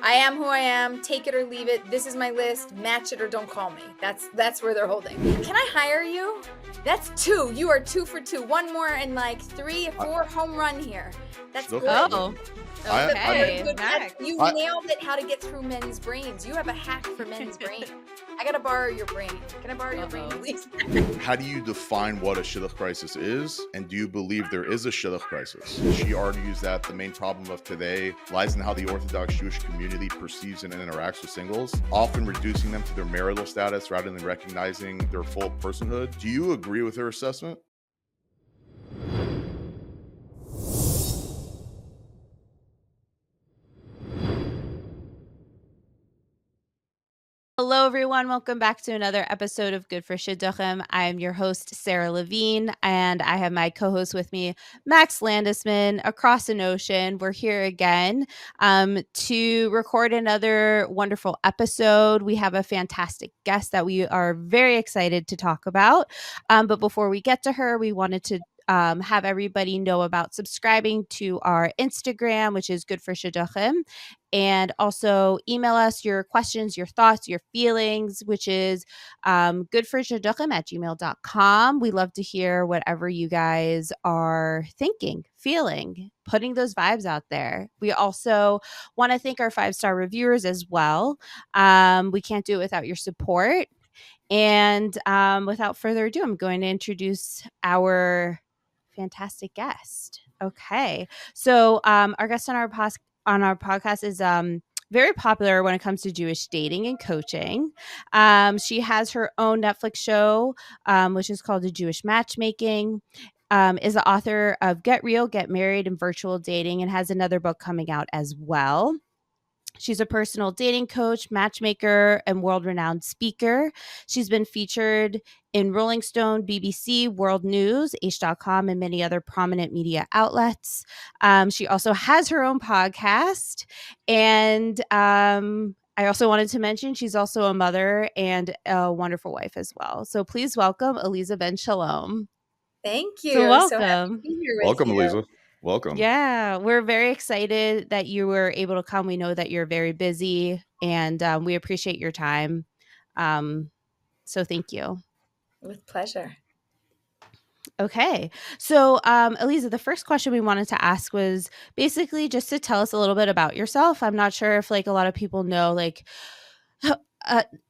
I am who I am. Take it or leave it. This is my list. Match it or don't call me. That's where they're holding. Can I hire you? That's 2. You are 2 for 2. One more and like 3 or 4 home run here. That's good. Oh, okay. You nailed it. How to get through men's brains. You have a hack for men's brain. I gotta borrow your brain. Can I borrow your brain, please? How do you define what a Shidduch crisis is, and do you believe there is a Shidduch crisis? She argues that the main problem of today lies in how the Orthodox Jewish community perceives and interacts with singles, often reducing them to their marital status rather than recognizing their full personhood. Do you agree with her assessment? Hello, everyone. Welcome back to another episode of Good for Shidduchim. I'm your host, Sarah Levine, and I have my co-host with me, Max Landisman, across an ocean. We're here again to record another wonderful episode. We have a fantastic guest that we are very excited to talk about. But before we get to her, we wanted to have everybody know about subscribing to our Instagram, which is Good for Shidduchim. And also email us your questions, your thoughts, your feelings, which is goodforshidduchim@gmail.com. We love to hear whatever you guys are thinking, feeling, putting those vibes out there. We also want to thank our 5-star reviewers as well. We can't do it without your support. And without further ado, I'm going to introduce our fantastic guest. Okay. So our guest on our podcast is very popular when it comes to Jewish dating and coaching. She has her own Netflix show, which is called The Jewish Matchmaking. Is the author of Get Real, Get Married, and Virtual Dating, and has another book coming out as well. She's a personal dating coach, matchmaker, and world-renowned speaker. She's been featured in Rolling Stone, BBC, World News, Aish.com, and many other prominent media outlets. She also has her own podcast. And I also wanted to mention she's also a mother and a wonderful wife as well. So please welcome Aleeza Ben Shalom. Thank you. So welcome. So happy to be here with Welcome, you. Aleeza. Welcome. Yeah, we're very excited that you were able to come. We know that you're very busy, and we appreciate your time. So thank you. With pleasure. Okay. So, Aleeza, the first question we wanted to ask was basically just to tell us a little bit about yourself. I'm not sure if a lot of people know,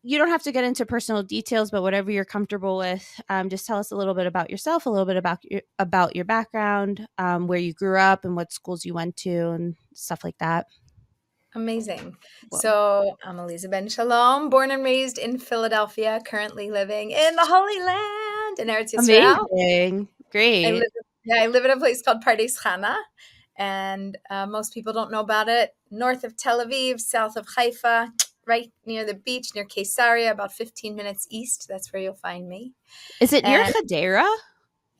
you don't have to get into personal details, but whatever you're comfortable with, just tell us a little bit about yourself, a little bit about your background, where you grew up and what schools you went to and stuff like that. Amazing. So I'm Aleeza Ben Shalom, born and raised in Philadelphia, currently living in the Holy Land in Eretz Yisrael. Amazing. Great. I live in a place called Pardes Chana, and most people don't know about it. North of Tel Aviv, south of Haifa, right near the beach, near Caesarea, about 15 minutes east. That's where you'll find me. Is it near Hadera?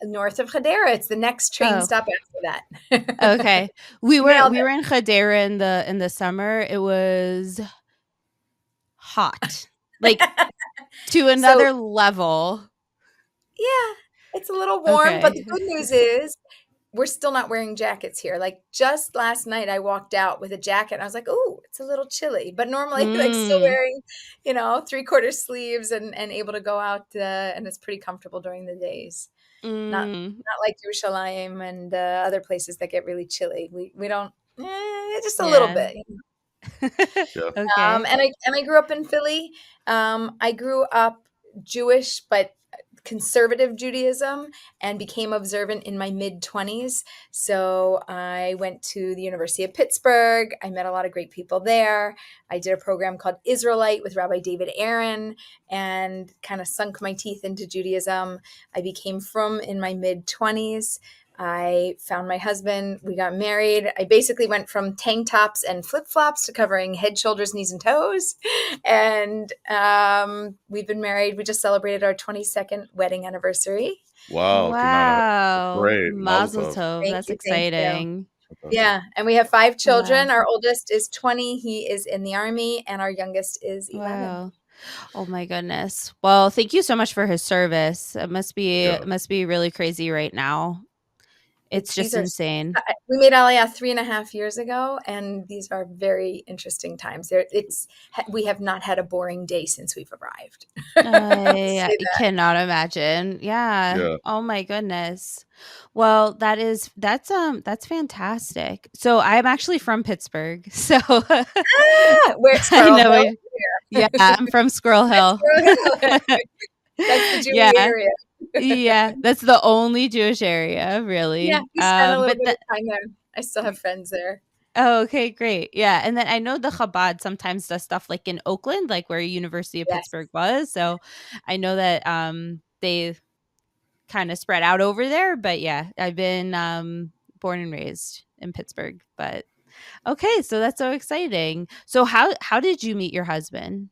North of Hadera. It's the next train stop after that. Okay. We were in Hadera in the summer. It was hot. To another level. Yeah. It's a little warm, but the good news is we're still not wearing jackets here. Just last night I walked out with a jacket and I was like, "Oh, it's a little chilly." But normally still wearing, 3/4 sleeves and able to go out and it's pretty comfortable during the days. Not like Yerushalayim and other places that get really chilly. We don't just a little bit. Okay. And I grew up in Philly. I grew up Jewish, but conservative Judaism, and became observant in my mid-20s. So I went to the University of Pittsburgh. I met a lot of great people there. I did a program called Israelite with Rabbi David Aaron and kind of sunk my teeth into Judaism. I became frum in my mid-20s. I found my husband. We got married. I basically went from tank tops and flip-flops to covering head, shoulders, knees, and toes. And we've been married. We just celebrated our 22nd wedding anniversary. Wow. Great. Mazel tov. That's exciting. Yeah. And we have 5 children. Wow. Our oldest is 20. He is in the Army. And our youngest is 11. Wow. Oh my goodness. Well, thank you so much for his service. It must be really crazy right now. It's These just are insane. we made Aliyah 3.5 years ago, and these are very interesting times. We have not had a boring day since we've arrived. I'll I say that. cannot imagine. Yeah. Yeah. Oh my goodness. Well, that's fantastic. So I'm actually from Pittsburgh. So Where I Squirrel know Hill? yeah, I'm from Squirrel That's Hill. Squirrel Hill. That's the Yeah. Jewy area. Yeah, that's the only Jewish area, Yeah, really. we spent a little But bit the of time there. I still have friends there. Oh, okay, great. Yeah, and then I know the Chabad sometimes does stuff like in Oakland, like where University of Yes. Pittsburgh was. So I know that they kind of spread out over there. But yeah, I've been born and raised in Pittsburgh. But okay, so that's so exciting. So how did you meet your husband?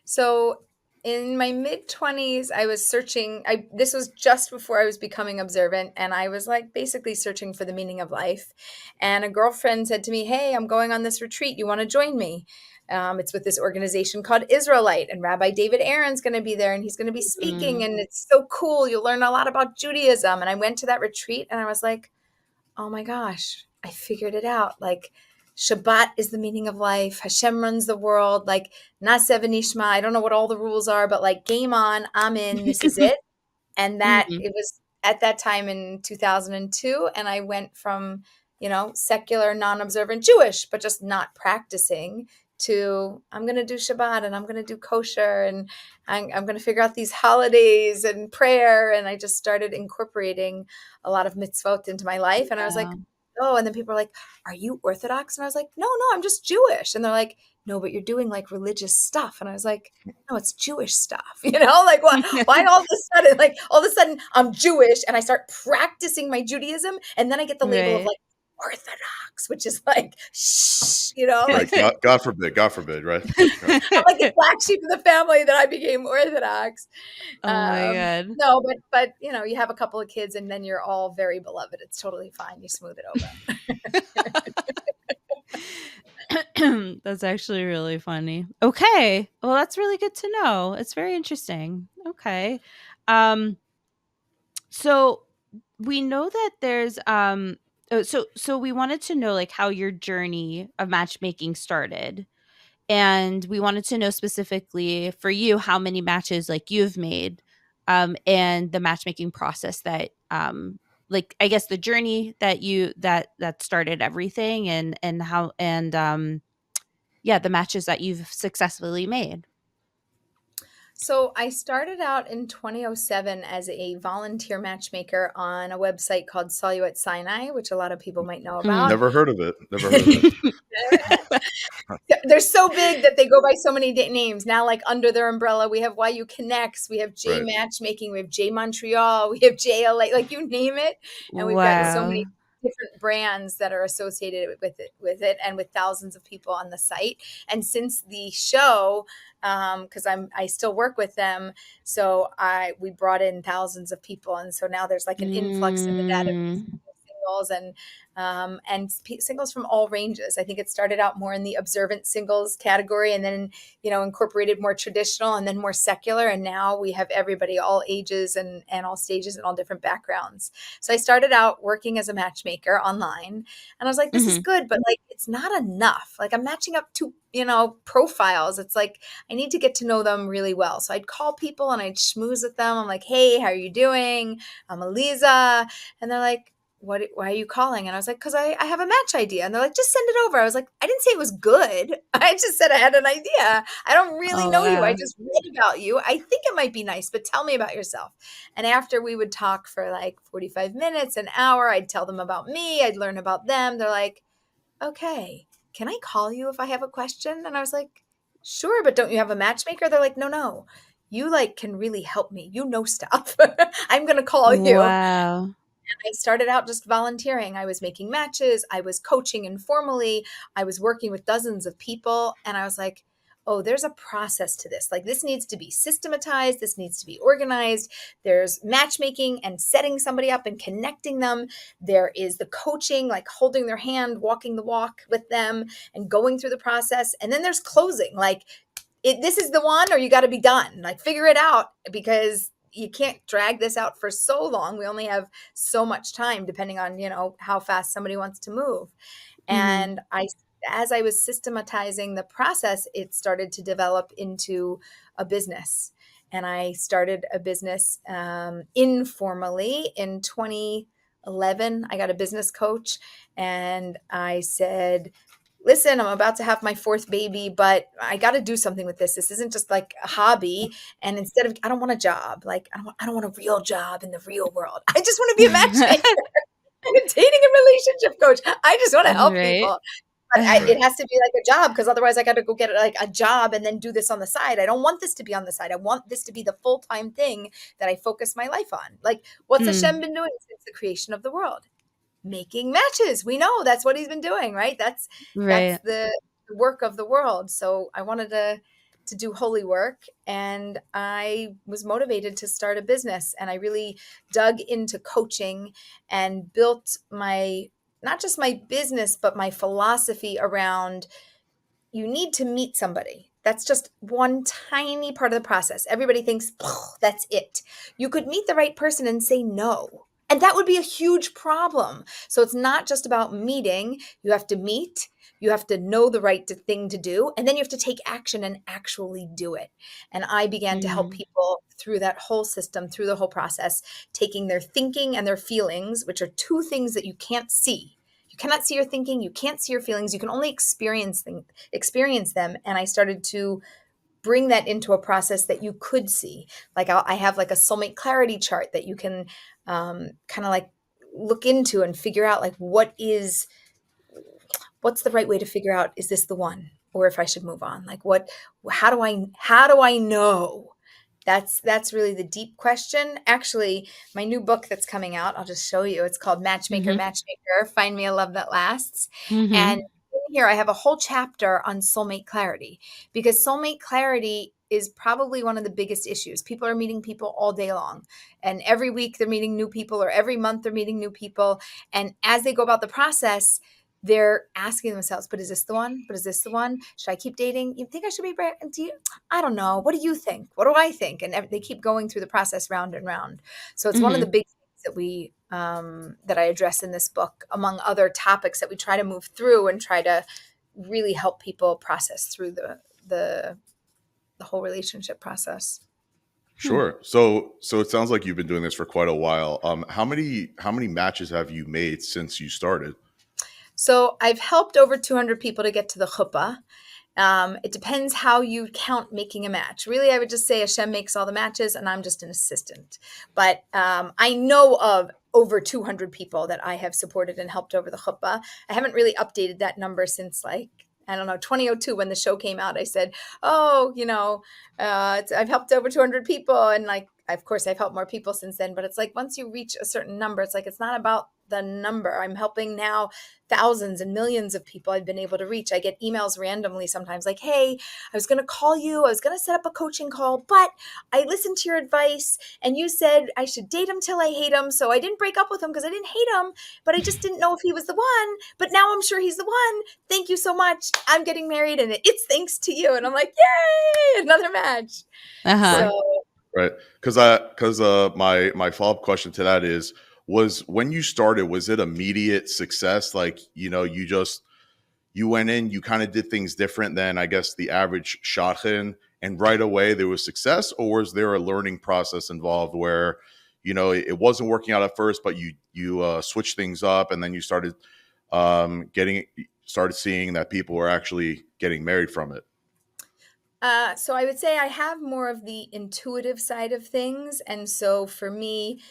So in my mid 20s, I was searching. This was just before I was becoming observant, and I was like basically searching for the meaning of life. And a girlfriend said to me, "Hey, I'm going on this retreat. You want to join me?" It's with this organization called Israelite, and Rabbi David Aaron's going to be there, and he's going to be speaking, Mm. and it's so cool. You'll learn a lot about Judaism. And I went to that retreat, and I was like, oh my gosh, I figured it out. Like, Shabbat is the meaning of life. Hashem runs the world. Like, Naseh v'nishma. I don't know what all the rules are, but like, game on. I'm in. This is it. And that Mhm. it was at that time in 2002. And I went from, secular, non-observant Jewish, but just not practicing to I'm going to do Shabbat and I'm going to do kosher and I'm going to figure out these holidays and prayer. And I just started incorporating a lot of mitzvot into my life. And I was like, Wow. oh, and then people are like, are you Orthodox? And I was like, no, I'm just Jewish. And they're like, no, but you're doing like religious stuff. And I was like, no, it's Jewish stuff. Like why all of a sudden I'm Jewish and I start practicing my Judaism and then I get the label of Right. like Orthodox, which is like, shh, Right. like God forbid, right? I'm like the black sheep of the family that I became Orthodox. Oh my god. No, but you have a couple of kids and then you're all very beloved. It's totally fine. You smooth it over. That's actually really funny. Okay. Well, that's really good to know. It's very interesting. Okay. Um so we know that there's so we wanted to know like how your journey of matchmaking started. And we wanted to know specifically for you how many matches like you've made and the matchmaking process that like I guess the journey that that started everything and how and yeah, the matches that you've successfully made. So I started out in 2007 as a volunteer matchmaker on a website called Saw You at Sinai, which a lot of people might know about. Never heard of it. Never heard of it. They're so big that they go by so many names. Now, like under their umbrella, we have YU Connects, we have J Right. Matchmaking, we have J Montreal, we have JLA, like you name it. And we've got so Wow. many different brands that are associated with it and with thousands of people on the site. And since the show, because I still work with them, so we brought in thousands of people, and so now there's like an influx in the database Mm. of singles and singles from all ranges. I think it started out more in the observant singles category, and then incorporated more traditional, and then more secular, and now we have everybody, all ages and all stages and all different backgrounds. So I started out working as a matchmaker online, and I was like, this is Mhm. good, but like it's not enough. Like I'm matching up to profiles. It's like I need to get to know them really well. So I'd call people and I'd schmooze with them. I'm like, hey, how are you doing? I'm Aleeza. And they're like, why are you calling? And I was like, because I have a match idea. And they're like, just send it over. I was like, I didn't say it was good. I just said I had an idea. I don't really Oh know you. I wow. just read about you. I think it might be nice, but tell me about yourself. And after we would talk for like 45 minutes, an hour, I'd tell them about me. I'd learn about them. They're like, okay, can I call you if I have a question? And I was like, sure, but don't you have a matchmaker? They're like, no. You like can really help me. You know stuff. I'm going to call you. Wow. I started out just volunteering. I was making matches. I was coaching informally. I was working with dozens of people. And I was like, oh, there's a process to this. Like this needs to be systematized. This needs to be organized. There's matchmaking and setting somebody up and connecting them. There is the coaching, like holding their hand, walking the walk with them and going through the process. And then there's closing. Like this is the one or you got to be done. Like figure it out because you can't drag this out for so long. We only have so much time depending on, how fast somebody wants to move. Mhm. And as I was systematizing the process, it started to develop into a business. And I started a business informally in 2011. I got a business coach and I said, listen, I'm about to have my fourth baby, but I got to do something with this. This isn't just like a hobby. And I don't want a job. Like, I don't want a real job in the real world. I just want to be a matchmaker. I'm a dating and relationship coach. I just want to help Right. people. But Right. it has to be like a job, because otherwise I got to go get like a job and then do this on the side. I don't want this to be on the side. I want this to be the full-time thing that I focus my life on. Like, what's Mm. Hashem been doing since the creation of the world? Making matches. We know that's what he's been doing, right? That's Right. the work of the world. So I wanted to do holy work, and I was motivated to start a business, and I really dug into coaching and built my not just my business but my philosophy around, you need to meet somebody. That's just one tiny part of the process. Everybody thinks that's it. You could meet the right person and say no. And that would be a huge problem. So it's not just about meeting. You have to meet, you have to know the right thing to do, and then you have to take action and actually do it. And I began to help Mhm. people through that whole system, through the whole process, taking their thinking and their feelings, which are two things that you can't see. You cannot see your thinking, you can't see your feelings, you can only experience them. And I started to bring that into a process that you could see. Like I have like a soulmate clarity chart that you can kind of like look into and figure out, like, what's the right way to figure out, is this the one, or if I should move on? Like, how do I know? That's really the deep question. Actually, my new book that's coming out, I'll just show you. It's called Matchmaker, Mhm. Matchmaker, Find Me a Love That Lasts. And Mhm. in here I have a whole chapter on soulmate clarity, because soulmate clarity is probably one of the biggest issues. People are meeting people all day long, and every week they're meeting new people, or every month they're meeting new people. And as they go about the process, they're asking themselves, but is this the one? But is this the one? Should I keep dating? You think I should be? I don't know. What do you think? What do I think? And they keep going through the process round and round. So it's one of the Mhm. big things that I address in this book, among other topics that we try to move through and try to really help people process through the whole relationship process. Hmm. Sure. So it sounds like you've been doing this for quite a while. How many matches have you made since you started? So I've helped over 200 people to get to the chuppah. It depends how you count making a match. Really, I would just say Hashem makes all the matches and I'm just an assistant. But I know of over 200 people that I have supported and helped over the chuppah. I haven't really updated that number since, like, I don't know, 2002, when the show came out. I said, oh, I've helped over 200 people. And, like, of course, I've helped more people since then. But it's like, once you reach a certain number, it's like, it's not about the number. I'm helping now thousands and millions of people I've been able to reach. I get emails randomly sometimes like, hey, I was going to call you. I was going to set up a coaching call, but I listened to your advice and you said I should date him till I hate him. So I didn't break up with him because I didn't hate him, but I just didn't know if he was the one. But now I'm sure he's the one. Thank you so much. I'm getting married and it's thanks to you. And I'm like, yay, another match. Right. Uh-huh. So Right. Because my follow-up question to that was when you started, was it immediate success? Like, you went in, you kind of did things different than, I guess, the average shadchan, and right away there was success, or was there a learning process involved where, it wasn't working out at first, but you switched things up, and then you started seeing that people were actually getting married from it? so I would say I have more of the intuitive side of things. And so for me,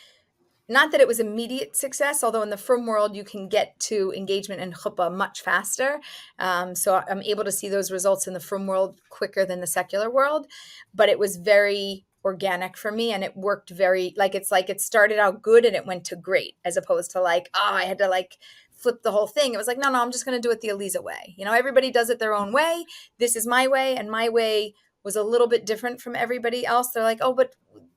not that it was immediate success, although in the firm world you can get to engagement and chuppah much faster. So I'm able to see those results in the firm world quicker than the secular world. But it was very organic for me, and it worked very, it's like it started out good and it went to great, as opposed to like, oh, I had to like flip the whole thing. It was like, no, I'm just going to do it the Aleeza way. Everybody does it their own way. This is my way, and my way was a little bit different from everybody else. They're like, oh, but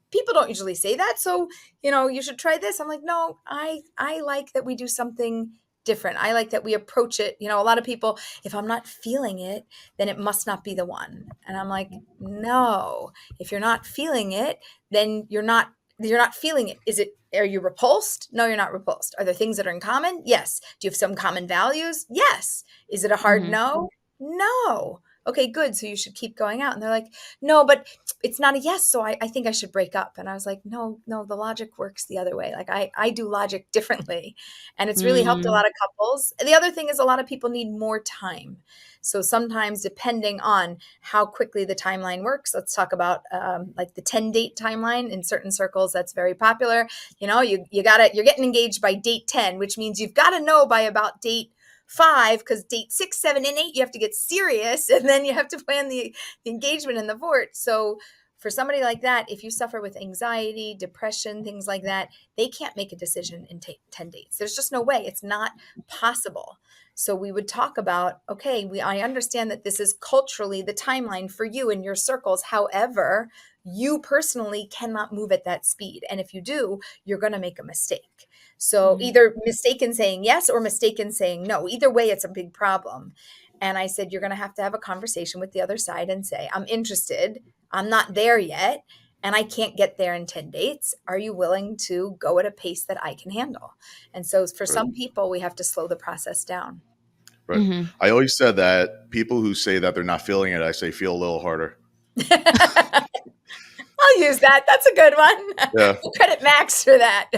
people don't usually say that. So you should try this. I'm like, no, I like that we do something different. I like that we approach it. A lot of people, if I'm not feeling it, then it must not be the one. And I'm like, no, if you're not feeling it, then you're not feeling it. Are you repulsed? No, you're not repulsed. Are there things that are in common? Yes. Do you have some common values? Yes. Is it a hard no? No. Okay, good. So you should keep going out. And they're like, no, but it's not a yes. So I think I should break up. And I was like, no, the logic works the other way. Like I do logic differently. And it's really helped a lot of couples. And the other thing is a lot of people need more time. So sometimes depending on how quickly the timeline works, let's talk about like the 10-date timeline in certain circles. That's very popular. You're getting engaged by date 10, which means you've got to know by about date 5, because date 6, 7, and 8, you have to get serious, and then you have to plan the engagement and the fort. So for somebody like that, if you suffer with anxiety, depression, things like that, they can't make a decision in 10 dates. There's just no way. It's not possible. So we would talk about, okay, I understand that this is culturally the timeline for you in your circles. However, you personally cannot move at that speed. And if you do, you're going to make a mistake. So either mistaken saying yes or mistaken saying no. Either way, it's a big problem. And I said, you're going to have a conversation with the other side and say, I'm interested. I'm not there yet. And I can't get there in 10 dates. Are you willing to go at a pace that I can handle? And so for some people, we have to slow the process down. Right. I always said that people who say that they're not feeling it, I say, feel a little harder. I'll use that. That's a good one. Yeah. We'll credit Max for that.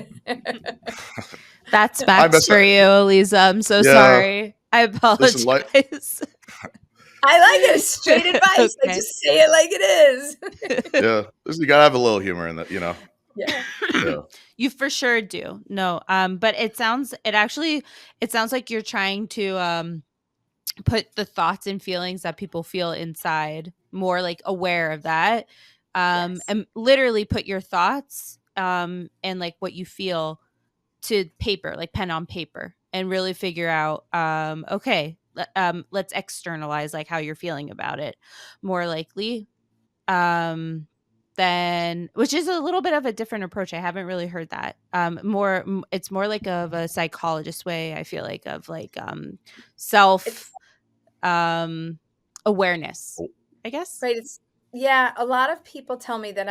That's Max for you, Aleeza. I'm so sorry. I apologize. Listen, I like it. Straight advice. Okay. I just say it like it is. Yeah. Listen, you got to have a little humor in that, Yeah. You for sure do. No. But it sounds like you're trying to put the thoughts and feelings that people feel inside, more like aware of that. And literally put your thoughts and like what you feel to paper, like pen on paper, and really figure out, okay, let's externalize like how you're feeling about it more likely. Then, which is a little bit of a different approach. I haven't really heard that. It's more like of a psychologist way, I feel like, of like self awareness, I guess. Right. A lot of people tell me that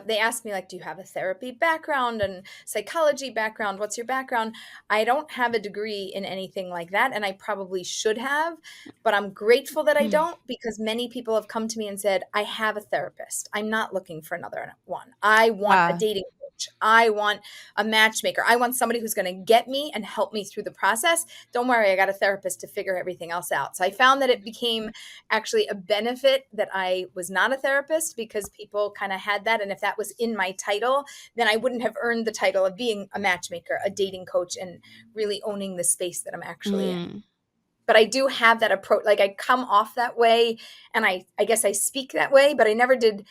they ask me, like, do you have a therapy background and psychology background? What's your background? I don't have a degree in anything like that, and I probably should have, but I'm grateful that I don't, because many people have come to me and said, I have a therapist. I'm not looking for another one. I want a dating coach. I want a matchmaker. I want somebody who's going to get me and help me through the process. Don't worry, I got a therapist to figure everything else out. So I found that it became actually a benefit that I was not a therapist, because people kind of had that. And if that was in my title, then I wouldn't have earned the title of being a matchmaker, a dating coach, and really owning the space that I'm actually in. But I do have that approach. Like, I come off that way, and I guess I speak that way, but I never did.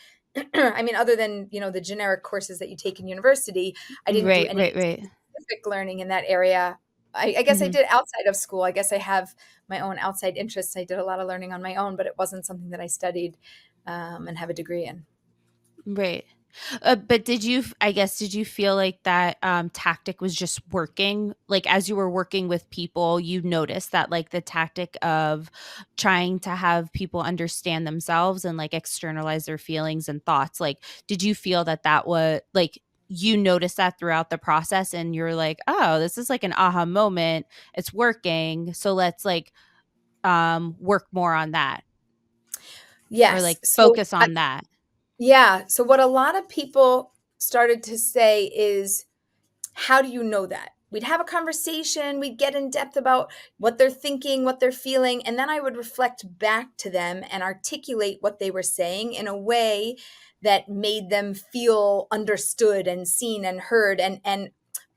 I mean, other than, the generic courses that you take in university, I didn't do any specific learning in that area. I guess I did outside of school. I guess I have my own outside interests. I did a lot of learning on my own, but it wasn't something that I studied and have a degree in. Right. But did you feel like that tactic was just working? Like, as you were working with people, you noticed that, like, the tactic of trying to have people understand themselves and like externalize their feelings and thoughts, like, did you feel that was like, you noticed that throughout the process and you're like, oh, this is like an aha moment, it's working, so let's like work more on that? Yes. Or like focus on that. Yeah. So what a lot of people started to say is, how do you know that? We'd have a conversation, we'd get in depth about what they're thinking, what they're feeling, and then I would reflect back to them and articulate what they were saying in a way that made them feel understood and seen and heard. And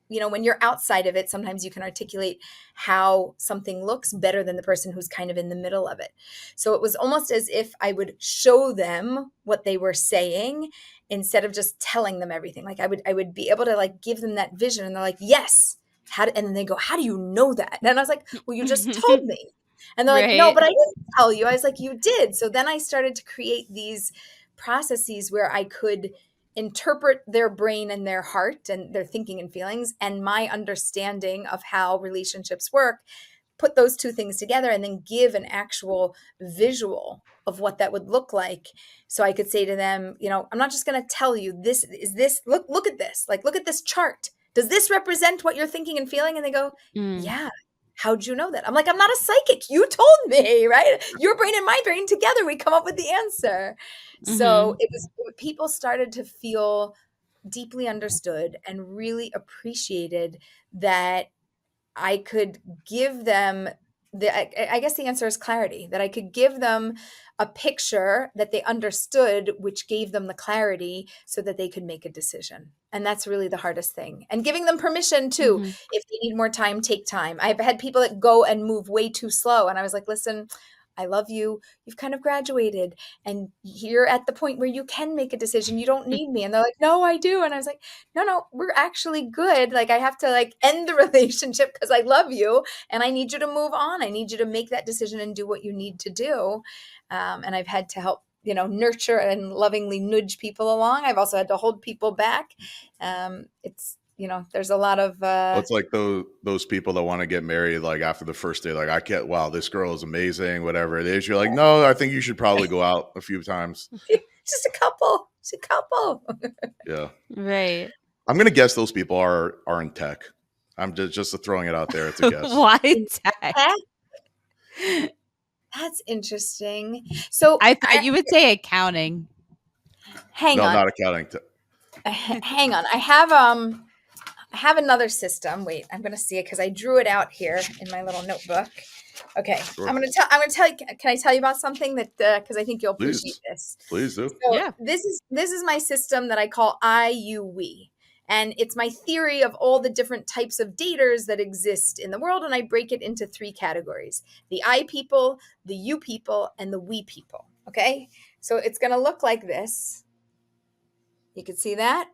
when you're outside of it, sometimes you can articulate how something looks better than the person who's kind of in the middle of it. So it was almost as if I would show them what they were saying instead of just telling them everything. Like, I would be able to like give them that vision, and they're like, yes. And then they go, how do you know that? And I was like, well, you just told me. And they're like, no, but I didn't tell you. I was like, you did. So then I started to create these processes where I could interpret their brain and their heart and their thinking and feelings and my understanding of how relationships work, put those two things together and then give an actual visual of what that would look like. So I could say to them, I'm not just going to tell you this is this, look at this, like, look at this chart. Does this represent what you're thinking and feeling? And they go, yeah. How'd you know that? I'm like, I'm not a psychic. You told me, right? Your brain and my brain together, we come up with the answer. So people started to feel deeply understood and really appreciated that I could give them I guess the answer is clarity, that I could give them a picture that they understood, which gave them the clarity so that they could make a decision. And that's really the hardest thing. And giving them permission too. If they need more time, take time. I've had people that go and move way too slow. And I was like, listen, I love you. You've kind of graduated and you're at the point where you can make a decision. You don't need me. And they're like, no, I do. And I was like, no, we're actually good. Like, I have to end the relationship because I love you and I need you to move on. I need you to make that decision and do what you need to do. And I've had to help, nurture and lovingly nudge people along. I've also had to hold people back. There's a lot of it's like those people that want to get married like after the first day, like, I can't, wow, this girl is amazing, whatever it is. You're like, no, I think you should probably go out a few times. Just a couple. Yeah. Right. I'm gonna guess those people are in tech. I'm just throwing it out there. It's a guess. Why tech? That's interesting. So I thought you would say accounting. Hang on. Not accounting. Hang on. I have another system. Wait, I'm going to see it because I drew it out here in my little notebook. Okay, sure. I'm going to tell you. Can I tell you about something that because I think you'll appreciate this? Please do. So yeah. This is my system that I call I, you, we. And it's my theory of all the different types of daters that exist in the world. And I break it into 3 categories: the I people, the you people, and the we people. Okay. So it's going to look like this. You can see that.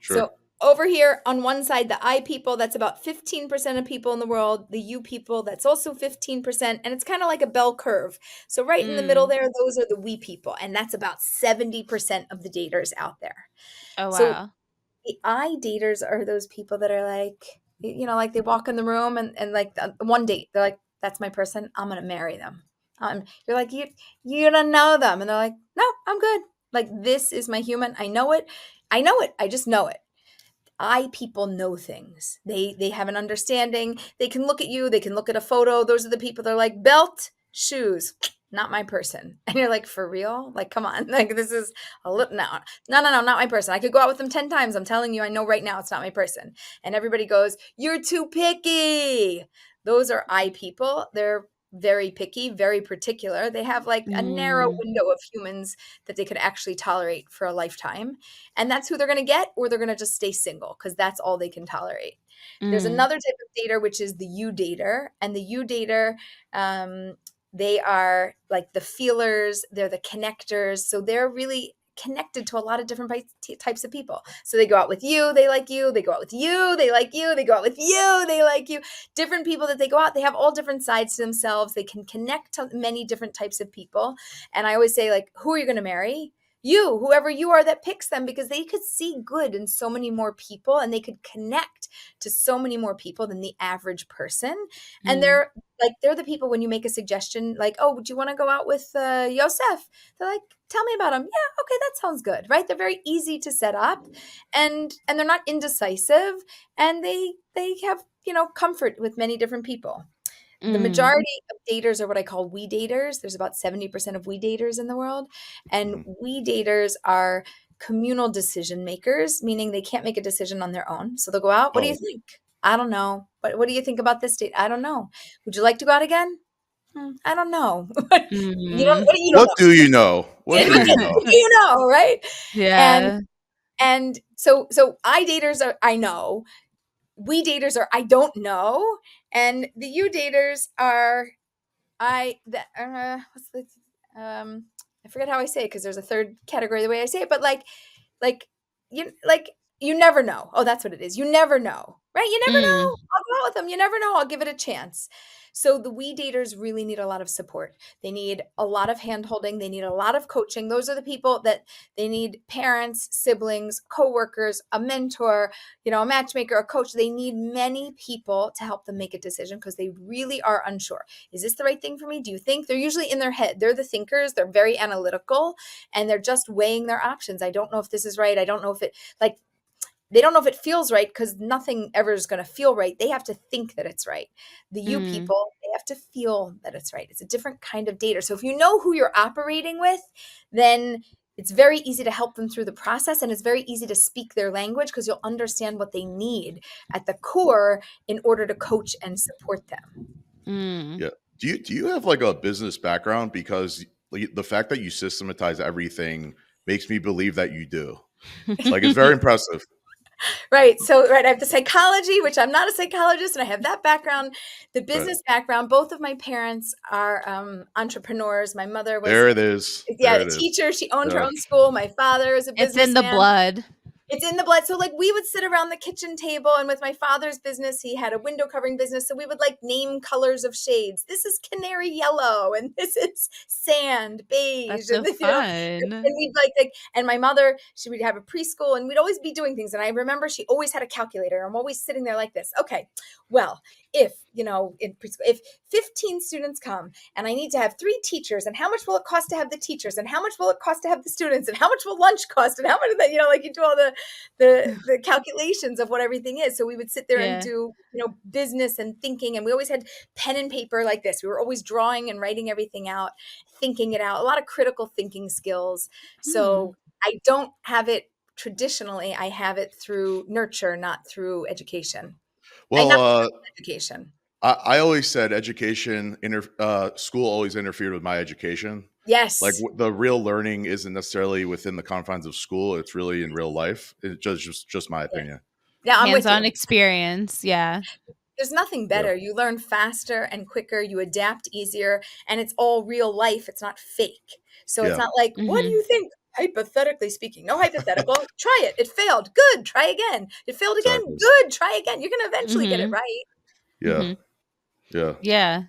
Sure. So over here on one side, the I people, that's about 15% of people in the world. The you people, that's also 15%. And it's kind of like a bell curve. So right in the middle there, those are the we people. And that's about 70% of the daters out there. Oh, wow. So the I daters are those people that are like, like they walk in the room and like one date, they're like, that's my person. I'm going to marry them. You're like, you don't know them. And they're like, no, I'm good. Like, this is my human. I know it. I just know it. I people know things. They have an understanding. They can look at you. They can look at a photo. Those are the people that are like, belt, shoes, not my person. And you're like, for real? Like, come on. Like, this is a little, no, not my person. I could go out with them 10 times. I'm telling you, I know right now it's not my person. And everybody goes, you're too picky. Those are I people. They're very picky, very particular. They have like a narrow window of humans that they could actually tolerate for a lifetime. And that's who they're going to get, or they're going to just stay single because that's all they can tolerate. There's another type of dater, which is the you dater. And the you dater, they are like the feelers, they're the connectors. So they're really connected to a lot of different types of people. So they go out with you, they like you. They go out with you, they like you. They go out with you, they like you. Different people that they go out, they have all different sides to themselves. They can connect to many different types of people. And I always say, like, who are you going to marry? You, whoever you are that picks them, because they could see good in so many more people and they could connect to so many more people than the average person. And they're the people, when you make a suggestion, like, oh, would you want to go out with Yosef? They're like, tell me about him. Yeah, okay, that sounds good, right? They're very easy to set up, and they're not indecisive, and they have, comfort with many different people. The majority of daters are what I call we daters. There's about 70% of we daters in the world. And we daters are communal decision makers, meaning they can't make a decision on their own. So they'll go out. What do you think? I don't know. What do you think about this date? I don't know. Would you like to go out again? I don't know. What do you know? What do you know? What do you know? You know, right? Yeah. And so I daters are I know. We daters are I don't know, and the you daters are I forget how I say it because there's a third category the way I say it, but like You never know. Oh, that's what it is. You never know, right? You never Mm, know. I'll go out with them. You never know. I'll give it a chance. So the we daters really need a lot of support. They need a lot of hand holding. They need a lot of coaching. Those are the people that they need: parents, siblings, coworkers, a mentor, a matchmaker, a coach. They need many people to help them make a decision because they really are unsure. Is this the right thing for me? Do you think? They're usually in their head. They're the thinkers. They're very analytical and they're just weighing their options. I don't know if this is right. I don't know if it, like, they don't know if it feels right because nothing ever is going to feel right. They have to think that it's right. The you mm, people, they have to feel that it's right. It's a different kind of dater. So if you know who you're operating with, then it's very easy to help them through the process, and it's very easy to speak their language because you'll understand what they need at the core in order to coach and support them. mm. Yeah. Do you have like a business background? Because the fact that you systematize everything makes me believe that you do. Like, it's very impressive. Right. So, right, I have the psychology, which I'm not a psychologist, and I have that background. The Right. business background, both of my parents are entrepreneurs. My mother was, There it is. yeah, There a it is. teacher. She owned her Yeah. own school. My father is a It's in the businessman. blood. It's in the blood. So like we would sit around the kitchen table, and with my father's business, he had a window covering business. So we would like name colors of shades. This is canary yellow and this is sand That's beige. so And fun. and we'd like, and my mother, she would have a preschool and we'd always be doing things. And I remember she always had a calculator. I'm always sitting there like this. Okay, well, if, in preschool, if 15 students come and I need to have 3 teachers, and how much will it cost to have the teachers, and how much will it cost to have the students, and how much will lunch cost, and how much of that, like you do all the calculations of what everything is. So we would sit there and Yeah. do, business and thinking, and we always had pen and paper like this. We were always drawing and writing everything out, thinking it out, a lot of critical thinking skills. Hmm. So I don't have it traditionally. I have it through nurture, not through education. And Well, not education. I always said school always interfered with my education. Like, Yes. the real learning isn't necessarily within the confines of school. It's really in real life. It's just my Yeah. opinion. Yeah, I'm with Hands-on you. experience. Yeah. There's nothing Yeah. better. You learn faster and quicker, you adapt easier, and it's all real life. It's not fake. So it's Yeah. not like, what do Hmm. you think? Hypothetically speaking, no hypothetical. Try it. It failed. Good. Try again. It failed again. Exactly. Good. Try again. You're going to eventually get it Hmm. right. Yeah. Hmm. Yeah. Yeah.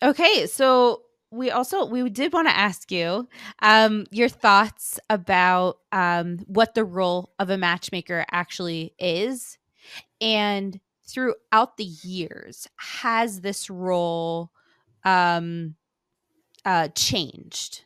Okay, so we did want to ask you your thoughts about what the role of a matchmaker actually is, and throughout the years, has this role um changed?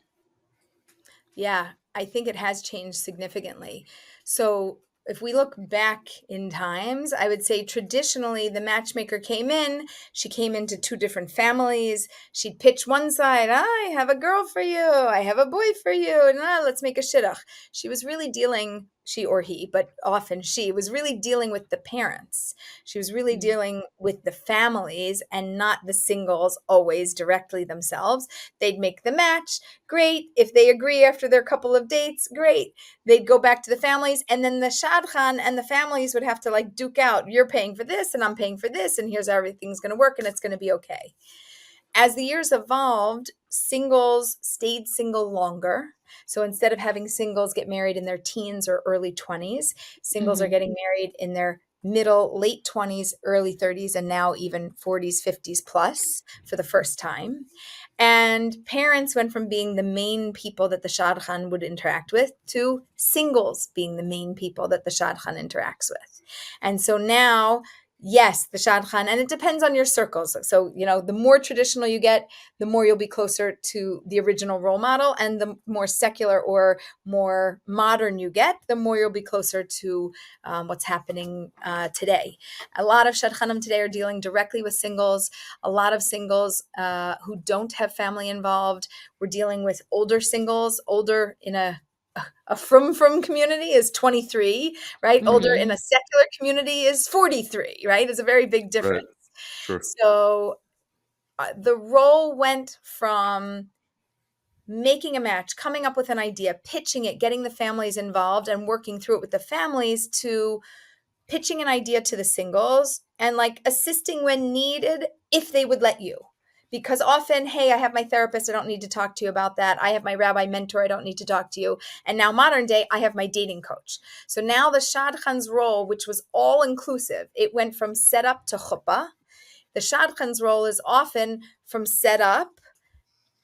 Yeah, I think it has changed significantly. So if we look back in times, I would say traditionally the matchmaker came in, she came into 2 different families. She'd pitch one side, I have a girl for you, I have a boy for you, and let's make a shidduch. She was really dealing, she or he, but often she was really dealing with the parents. She was really Mm. dealing with the families and not the singles always directly themselves. They'd make the match. Great. If they agree after their couple of dates, great. They'd go back to the families, and then the shadchan and the families would have to like duke out. You're paying for this, and I'm paying for this, and here's how everything's going to work, and it's going to be okay. As the years evolved, singles stayed single longer. So instead of having singles get married in their teens or early 20s, singles are Mhm. getting married in their middle, late 20s, early 30s, and now even 40s, 50s plus for the first time. And parents went from being the main people that the shadchan would interact with to singles being the main people that the shadchan interacts with. And so now, yes, the shadchan, and it depends on your circles. So, the more traditional you get, the more you'll be closer to the original role model. And the more secular or more modern you get, the more you'll be closer to what's happening today. A lot of shadchanim today are dealing directly with singles. A lot of singles who don't have family involved. We're dealing with older singles, older in a from community is 23, right? Older in Mhm. a secular community is 43, right? It's a very big Right. difference. Sure. So the role went from making a match, coming up with an idea, pitching it, getting the families involved and working through it with the families, to pitching an idea to the singles and like assisting when needed if they would let you. because often, hey, I have my therapist, I don't need to talk to you about that. I have my rabbi mentor, I don't need to talk to you. And now modern day, I have my dating coach. So now the shadchan's role, which was all inclusive, it went from setup to chuppah. The shadchan's role is often from setup,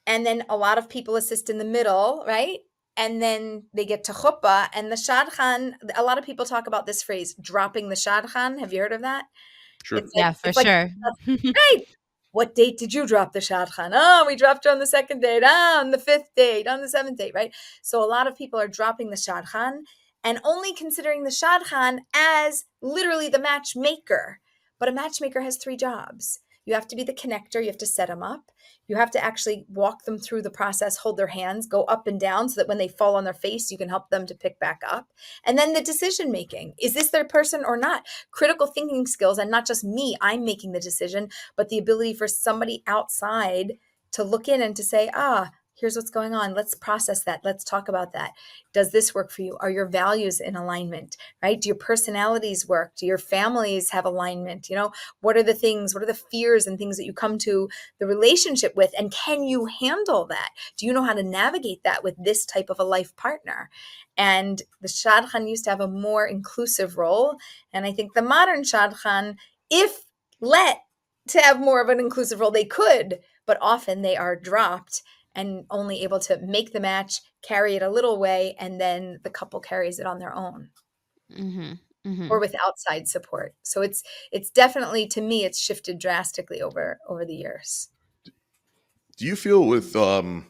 and then a lot of people assist in the middle, right? And then they get to chuppah, and the shadchan, a lot of people talk about this phrase, dropping the shadchan. Have you heard of that? Sure. It's like, Yeah, for it's like, sure. right. What date did you drop the shadchan? Oh, we dropped her on the second date, on the fifth date, on the seventh date, right? So a lot of people are dropping the shadchan and only considering the shadchan as literally the matchmaker. But a matchmaker has 3 jobs. You have to be the connector. You have to set them up. You have to actually walk them through the process, hold their hands, go up and down so that when they fall on their face, you can help them to pick back up. And then the decision making. Is this their person or not? Critical thinking skills, and not just me, I'm making the decision, but the ability for somebody outside to look in and to say, here's what's going on. Let's process that. Let's talk about that. Does this work for you? Are your values in alignment, right? Do your personalities work? Do your families have alignment? What are the things, what are the fears and things that you come to the relationship with? And can you handle that? Do you know how to navigate that with this type of a life partner? And the shadchan used to have a more inclusive role. And I think the modern shadchan, if let to have more of an inclusive role, they could, but often they are dropped and only able to make the match, carry it a little way, and then the couple carries it on their own or with outside support. So it's definitely, to me, it's shifted drastically over the years. Do you feel with the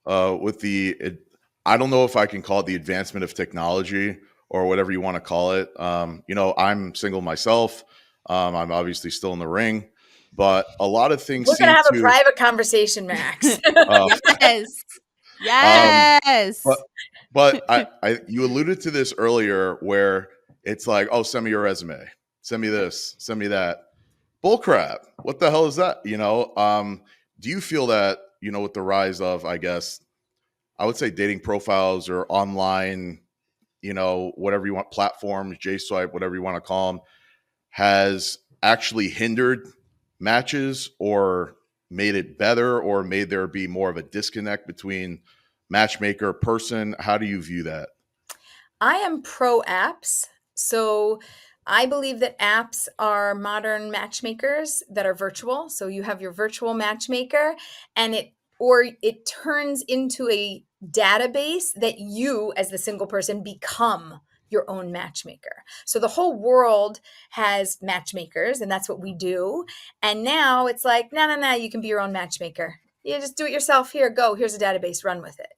I don't know if I can call it the advancement of technology or whatever you want to call it. I'm single myself. I'm obviously still in the ring, but a lot of things We're going seem to have a to. private conversation, Max. Yes. Yes. But you alluded to this earlier where it's like, oh, send me your resume, send me this, send me that. Bullcrap. What the hell is that? Do you feel that, with the rise of, I guess, I would say dating profiles or online, whatever you want, platforms, J-Swipe, whatever you want to call them, has actually hindered matches or made it better or made there be more of a disconnect between matchmaker person? How do you view that? I am pro apps. So I believe that apps are modern matchmakers that are virtual. So you have your virtual matchmaker, and it turns into a database that you, as the single person, become your own matchmaker. So the whole world has matchmakers, and that's what we do. And now it's like, no, you can be your own matchmaker. You just do it yourself. Here, go. Here's a database. Run with it,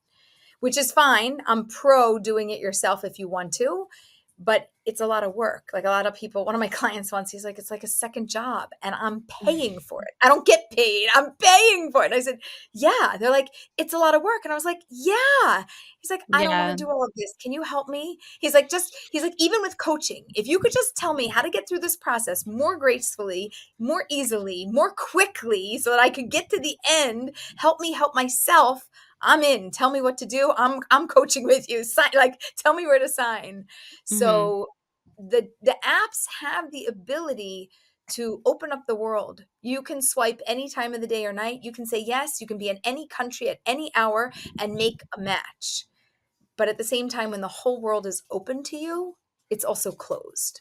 which is fine. I'm pro doing it yourself if you want to, but it's a lot of work. Like a lot of people, one of my clients once, he's like, it's like a second job and I'm paying for it. I don't get paid. I'm paying for it. And I said, yeah. They're like, it's a lot of work. And I was like, yeah. He's like, I don't want Yeah. to do all of this. Can you help me? He's like, even with coaching, if you could just tell me how to get through this process more gracefully, more easily, more quickly, so that I could get to the end, help me help myself, I'm in. Tell me what to do. I'm coaching with you. Tell me where to sign. So the apps have the ability to open up the world. You can swipe any time of the day or night. You can say yes. You can be in any country at any hour and make a match. But at the same time, when the whole world is open to you, it's also closed.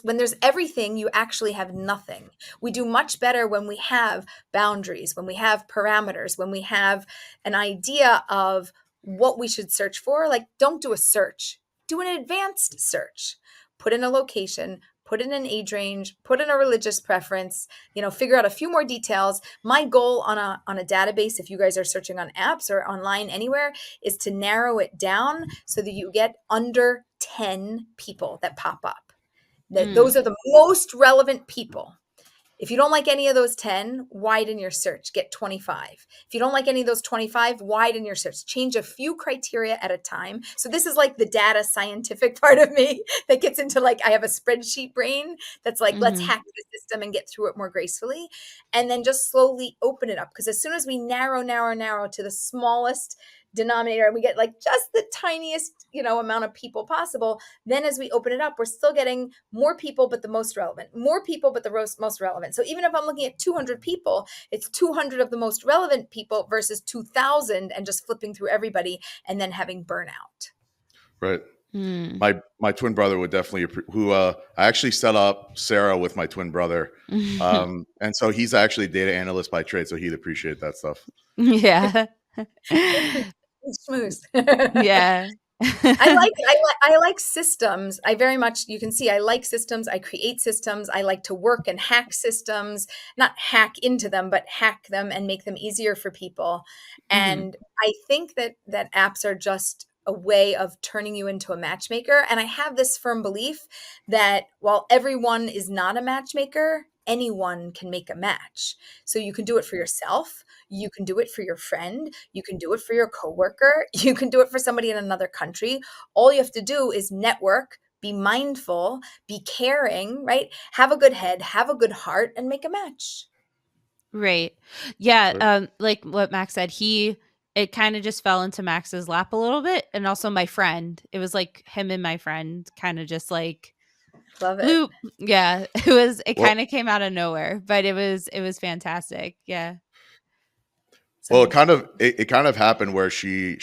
When there's everything, you actually have nothing. We do much better when we have boundaries, when we have parameters, when we have an idea of what we should search for. Like, don't do a search. Do an advanced search. Put in a location, put in an age range, put in a religious preference, figure out a few more details. My goal on a database, if you guys are searching on apps or online anywhere, is to narrow it down so that you get under 10 people that pop up. Those are the most relevant people. If you don't like any of those 10, widen your search, get 25. If you don't like any of those 25, widen your search, change a few criteria at a time. So this is like the data scientific part of me that gets into I have a spreadsheet brain that's like, let's hack the system and get through it more gracefully. And then just slowly open it up. Because as soon as we narrow to the smallest denominator and we get just the tiniest amount of people possible, then as we open it up, we're still getting more people but the most relevant, more people but the most relevant. relevant. So even if I'm looking at 200 people, it's 200 of the most relevant people versus 2,000 and just flipping through everybody and then having burnout. Right. Mm. My twin brother would definitely I actually set up Sarah with my twin brother. And so he's actually a data analyst by trade, so he'd appreciate that stuff. Yeah. Schmooze. Yeah. I like systems. I very much, you can see I like systems. I create systems. I like to work and hack systems, not hack into them, but hack them and make them easier for people. And I think that apps are just a way of turning you into a matchmaker. And I have this firm belief that while everyone is not a matchmaker, anyone can make a match. So you can do it for yourself. You can do it for your friend. You can do it for your coworker. You can do it for somebody in another country. All you have to do is network, be mindful, be caring, right? Have a good head, have a good heart, and make a match. Right. Yeah. Sure. Like what Max said, it kind of just fell into Max's lap a little bit. And also my friend, it was like him and my friend kind of just like Love it. bloop. Yeah. It Well, kind of came out of nowhere, but it was fantastic. Yeah. Well, So it kind of happened where she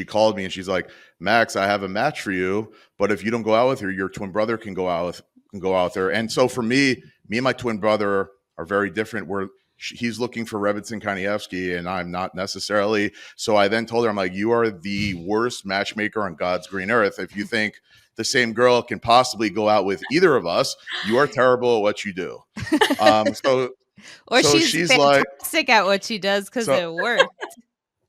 called me and she's like, Max, I have a match for you, but if you don't go out with her, your twin brother can go out with her. And so for me and my twin brother are very different. He's looking for Revitson Kanievsky and I'm not necessarily. So I then told her, I'm like, you are the worst matchmaker on God's green earth. If you think the same girl can possibly go out with either of us, you are terrible at what you do. Or So she's she's like, fantastic at what she does because so it worked.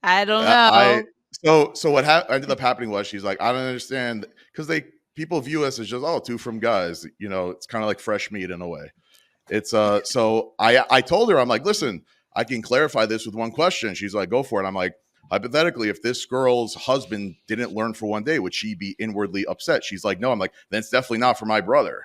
I don't I know. so what ended up happening was she's like, I don't understand, because people view us as just two from guys. It's kind of like fresh meat in a way. It's so I told her, I'm like, listen, I can clarify this with one question. She's like, go for it. I'm like, hypothetically, if this girl's husband didn't learn for one day, would she be inwardly upset? She's like, no. I'm like, then it's definitely not for my brother.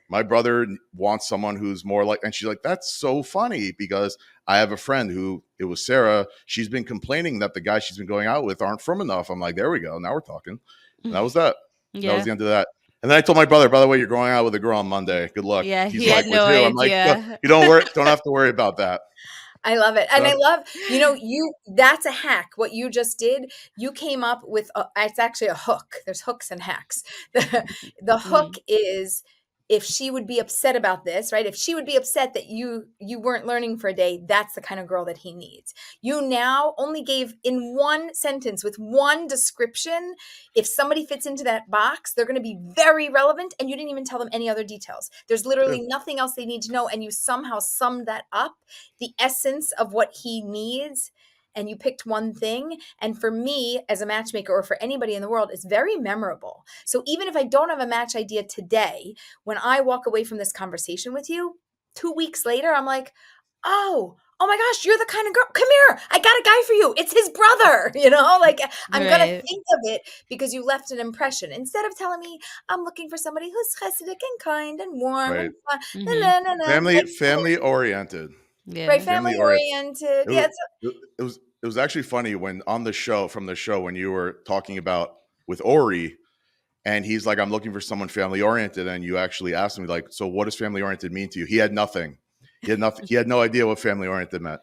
My brother wants someone who's more like, and she's like, that's so funny because I have a friend who, it was Sarah. She's been complaining that the guys she's been going out with aren't from enough. I'm like, there we go. Now we're talking. And that was that. That was Yeah. the end of that. And then I told my brother, by the way, you're going out with a girl on Monday. Good luck. Yeah. He's He had like, with no who? I'm like, idea. you don't have to worry about that. I love it. And I Don't- love, that's a hack. What you just did, you came up with, it's actually a hook. There's hooks and hacks. The hook is, if she would be upset about this, right? If she would be upset that you weren't learning for a day, that's the kind of girl that he needs. You now only gave in one sentence with one description. If somebody fits into that box, they're going to be very relevant, and you didn't even tell them any other details. There's literally nothing else they need to know, and you somehow summed that up, the essence of what he needs, and you picked one thing. And for me as a matchmaker, or for anybody in the world, it's very memorable. So even if I don't have a match idea today, when I walk away from this conversation with you, 2 weeks later, I'm like, oh my gosh, you're the kind of girl, come here, I got a guy for you. It's his brother, like I'm going to think of it because you left an impression. Instead of telling me I'm looking for somebody who's chesedic and kind and warm and fun. Family oriented. Yeah. Right, family oriented. Yeah, It was actually funny when on the show, when you were talking about with Ori, and he's like, I'm looking for someone family oriented, and you actually asked me like, so what does family oriented mean to you? He had nothing. He had no idea what family oriented meant.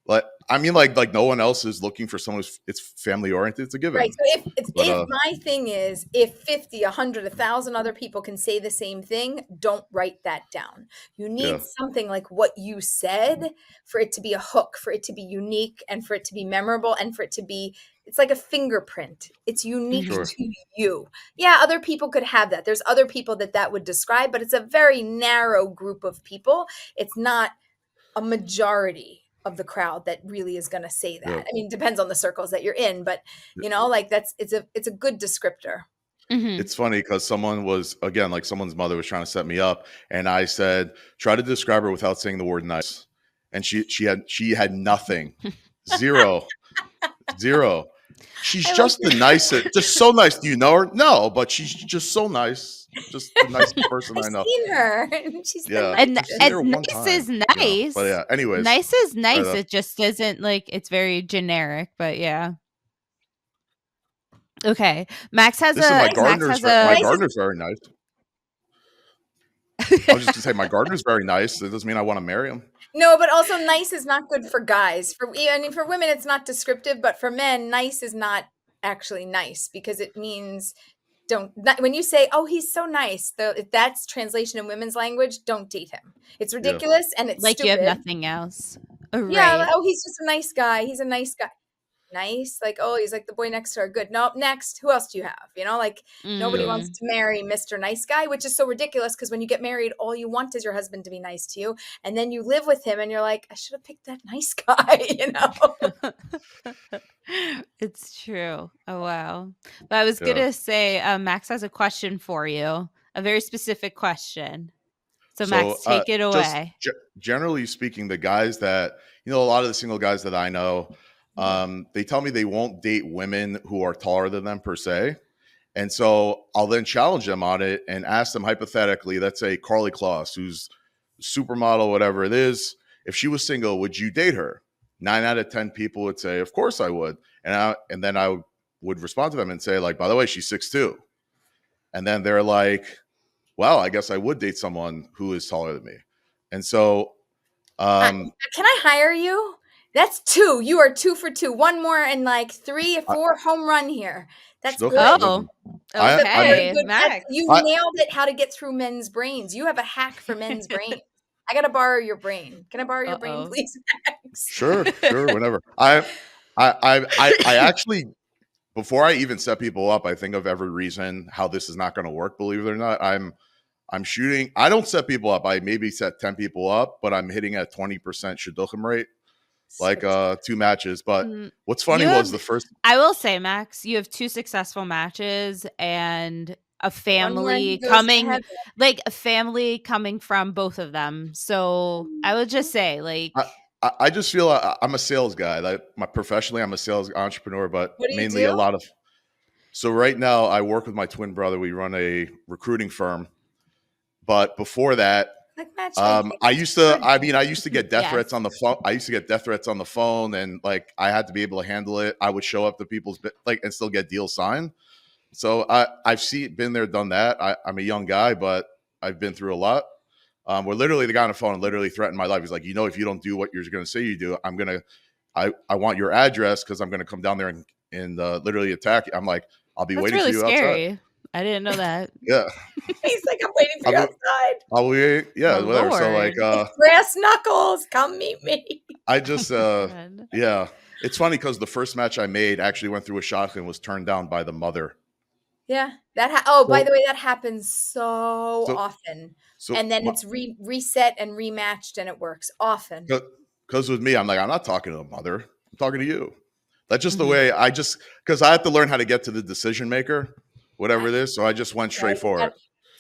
But I mean, like no one else is looking for someone who's it's family oriented. It's a given. right. So if my thing is, if 50, 100, 1,000 other people can say the same thing, don't write that down. You need something like what you said for it to be a hook, for it to be unique, and for it to be memorable, and for it to be, it's like a fingerprint. It's unique to you. Yeah, other people could have that. There's other people that would describe, but it's a very narrow group of people. It's not a majority of the crowd that really is going to say that. I mean, it depends on the circles that you're in, but it's a good descriptor. It's funny because someone's mother was trying to set me up, and I said, try to describe her without saying the word nice. And she had nothing. Zero. She's just the nicest, just so nice. Do you know her? No, but she's just so nice. Just the nicest person I know. I've seen her. She's and nice is nice. But yeah, anyways. Nice is nice. It just isn't like, it's very generic, but yeah. Okay. Max has my gardener's very nice. I was just gonna say my gardener's very nice. It doesn't mean I want to marry him. No, but also nice is not good for guys. I mean, for women, it's not descriptive, but for men, nice is not actually nice because it means when you say, "Oh, he's so nice," if that's translation in women's language, don't date him. It's Yeah. ridiculous and it's like stupid. you have nothing else. Yeah, Right. oh, he's just a nice guy. He's a nice guy. Nice, like, oh, he's like the boy next door. Good. Nope. Next, who else do you have? Like nobody wants to marry Mr. Nice Guy, which is so ridiculous because when you get married, all you want is your husband to be nice to you, and then you live with him, and you're like, I should have picked that nice guy. It's true. Oh, wow. But I was going to say, Max has a question for you, a very specific question. So Max, take it away. Generally speaking, the guys that, a lot of the single guys that I know, they tell me they won't date women who are taller than them per se. And so I'll then challenge them on it and ask them hypothetically, let's say Carly Kloss, who's supermodel, whatever it is. If she was single, would you date her? 9 out of 10 people would say, of course I would. And then I would respond to them and say, like, by the way, she's 6'2". And then they're like, wow, I guess I would date someone who is taller than me. And so can I hire you? That's 2. You are 2 for 2. One more and like 3 or 4 home run here. That's good. Oh, okay. Max. You nailed it, how to get through men's brains. You have a hack for men's brains. I got to borrow your brain. Can I borrow your brain, please, Max? Sure, whenever. I actually, before I even set people up, I think of every reason how this is not going to work, believe it or not. I'm shooting. I don't set people up. I maybe set 10 people up, but I'm hitting a 20% Shidduchim rate, like 2 matches. But what's funny was the first. I will say, Max, you have 2 successful matches and a family coming, like a family coming from both of them. So I would just say, like, I just feel I'm a sales guy. Like professionally, I'm a sales entrepreneur, but mainly a lot of. So right now, I work with my twin brother. We run a recruiting firm. But before that, I used to get death threats on the phone. I used to get death threats on the phone, and like I had to be able to handle it. I would show up to people's and still get deals signed. So I've been there, done that. I'm a young guy, but I've been through a lot. Where literally the guy on the phone literally threatened my life. He's like, if you don't do what you're going to say you do, I want your address because I'm going to come down there and literally attack you. I'm like, I'll be waiting for you outside. I didn't know that. Yeah. He's like, I'm waiting for you outside. I'll wait. Yeah, whatever. So like brass knuckles, come meet me. I just yeah. It's funny because the first match I made actually went through a shotgun and was turned down by the mother. Yeah. By the way, that happens so often. And then it's reset and rematched and it works often. Because with me, I'm like, I'm not talking to the mother. I'm talking to you. That's just the way because I have to learn how to get to the decision maker, whatever it is. So I just went straight for it.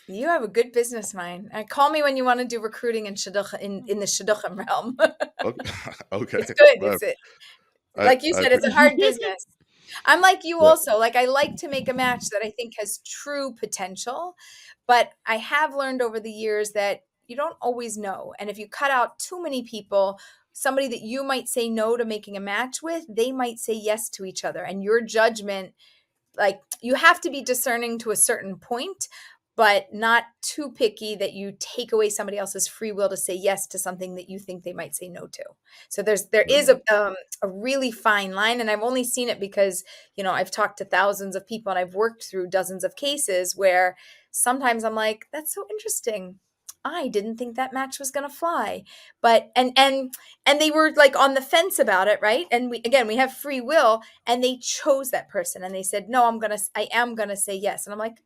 You have a good business mind. Call me when you want to do recruiting in in the Shidduchim realm. Okay. It's good. Like you said, it's a hard business. I'm like you also. Like I like to make a match that I think has true potential, but I have learned over the years that you don't always know. And if you cut out too many people, somebody that you might say no to making a match with, they might say yes to each other. And your judgment, like you have to be discerning to a certain point, but not too picky that you take away somebody else's free will to say yes to something that you think they might say no to. So there is a really fine line. And I've only seen it because, I've talked to thousands of people and I've worked through dozens of cases where sometimes I'm like, that's so interesting. I didn't think that match was going to fly, but, and they were like on the fence about it. Right. And we have free will and they chose that person and they said, no, I am going to say yes. And I'm like,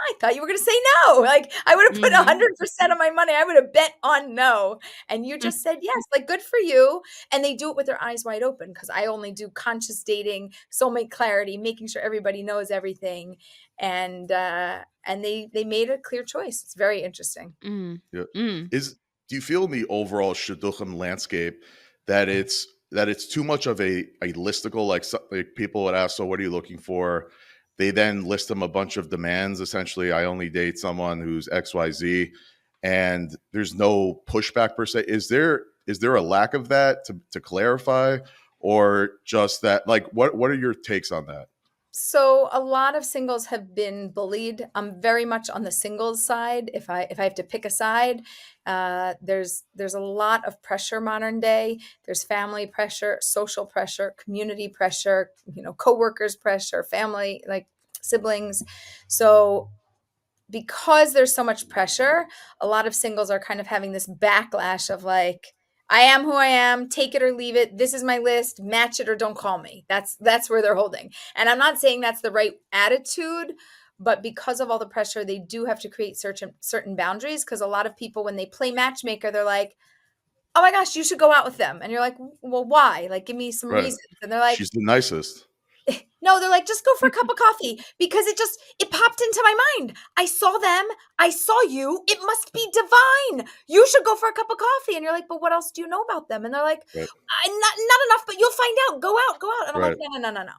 I thought you were going to say no. Like I would have put 100% of my money. I would have bet on no. And you just said yes, like good for you. And they do it with their eyes wide open because I only do conscious dating, soulmate clarity, making sure everybody knows everything. And they made a clear choice. It's very interesting. Yeah. Do you feel in the overall Shidduchim landscape that it's too much of a listicle, like people would ask, so what are you looking for? They then list them a bunch of demands. Essentially, I only date someone who's XYZ, and there's no pushback per se. Is there a lack of that to clarify, or just that? Like, what are your takes on that? So a lot of singles have been bullied. I'm very much on the singles side. If I have to pick a side, there's a lot of pressure modern day. There's family pressure, social pressure, community pressure, coworkers pressure, family, like siblings. So because there's so much pressure, a lot of singles are kind of having this backlash of like, I am who I am, take it or leave it. This is my list, match it or don't call me. That's where they're holding. And I'm not saying that's the right attitude, but because of all the pressure, they do have to create certain boundaries, because a lot of people, when they play matchmaker, they're like, oh my gosh, you should go out with them. And you're like, well, why? Like, give me some Right. reasons. And they're like, She's the nicest. no, they're like, just go for a cup of coffee, because it popped into my mind. I saw them. I saw you. It must be divine. You should go for a cup of coffee. And you're like, but what else do you know about them? And they're like, Right. not enough, but you'll find out. Go out, go out. And I'm Right. like, no.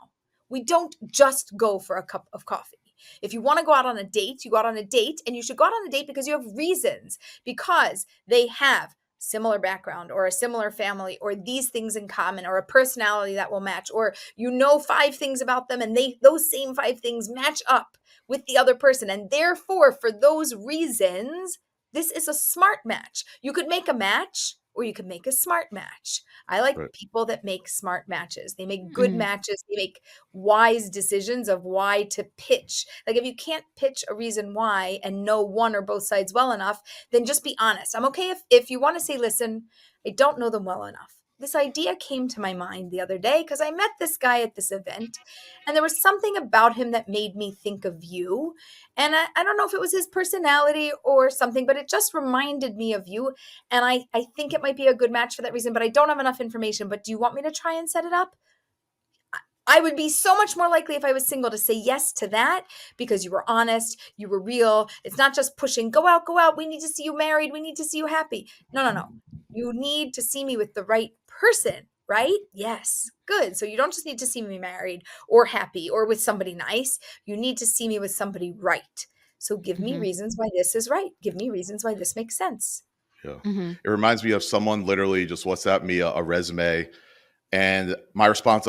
We don't just go for a cup of coffee. If you want to go out on a date, you go out on a date, and you should go out on a date because you have reasons, because they have similar background or a similar family or these things in common or a personality that will match, or 5 things about them and those same 5 things match up with the other person, and therefore for those reasons this is a smart match. You could make a match or you could make a smart match. I like Right. people that make smart matches. They make good matches. They make wise decisions of why to pitch. Like, if you can't pitch a reason why and know one or both sides well enough, then just be honest. I'm okay if you want to say, listen, I don't know them well enough. This idea came to my mind the other day because I met this guy at this event, and there was something about him that made me think of you. And I don't know if it was his personality or something, but it just reminded me of you. And I think it might be a good match for that reason, but I don't have enough information. But do you want me to try and set it up? I would be so much more likely if I was single to say yes to that, because you were honest, you were real. It's not just pushing, go out. We need to see you married. We need to see you happy. No. You need to see me with the right person, right? Yes. Good. So you don't just need to see me married or happy or with somebody nice. You need to see me with somebody right. So give me reasons why this is right. Give me reasons why this makes sense. Yeah. It reminds me of someone literally just WhatsApp me a resume, and my response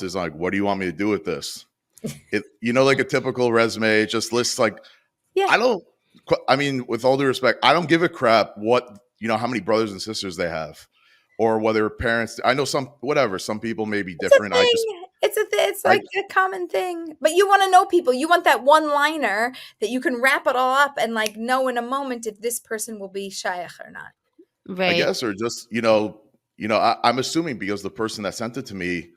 is like, what do you want me to do with this? Like a typical resume, it just lists like, Yeah. I mean, with all due respect, I don't give a crap what, how many brothers and sisters they have, or whether parents, I know some people may be different. It's like a common thing. But you want to know people. You want that one liner that you can wrap it all up and like know in a moment if this person will be shaykh or not. Right. I guess, or just, I'm assuming because the person that sent it to me,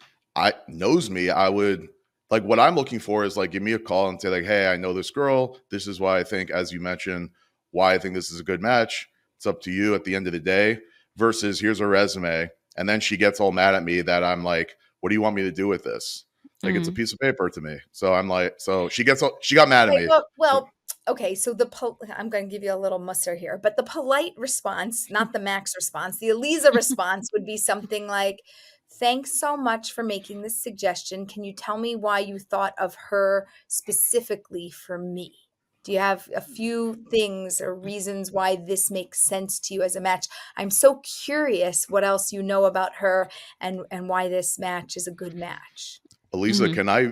knows me, I would like, what I'm looking for is like, give me a call and say like, hey, I know this girl. This is why I think, as you mentioned, why I think this is a good match. It's up to you at the end of the day, versus here's a resume. And then she gets all mad at me that I'm like, what do you want me to do with this? Like, it's a piece of paper to me. So I'm like, so she got mad at me. Well, okay. So I'm going to give you a little musser here, but the polite response, not the Max response, the Aleeza response would be something like, thanks so much for making this suggestion. Can you tell me why you thought of her specifically for me? Do you have a few things or reasons why this makes sense to you as a match? I'm so curious what else you know about her and why this match is a good match. Aleeza, can I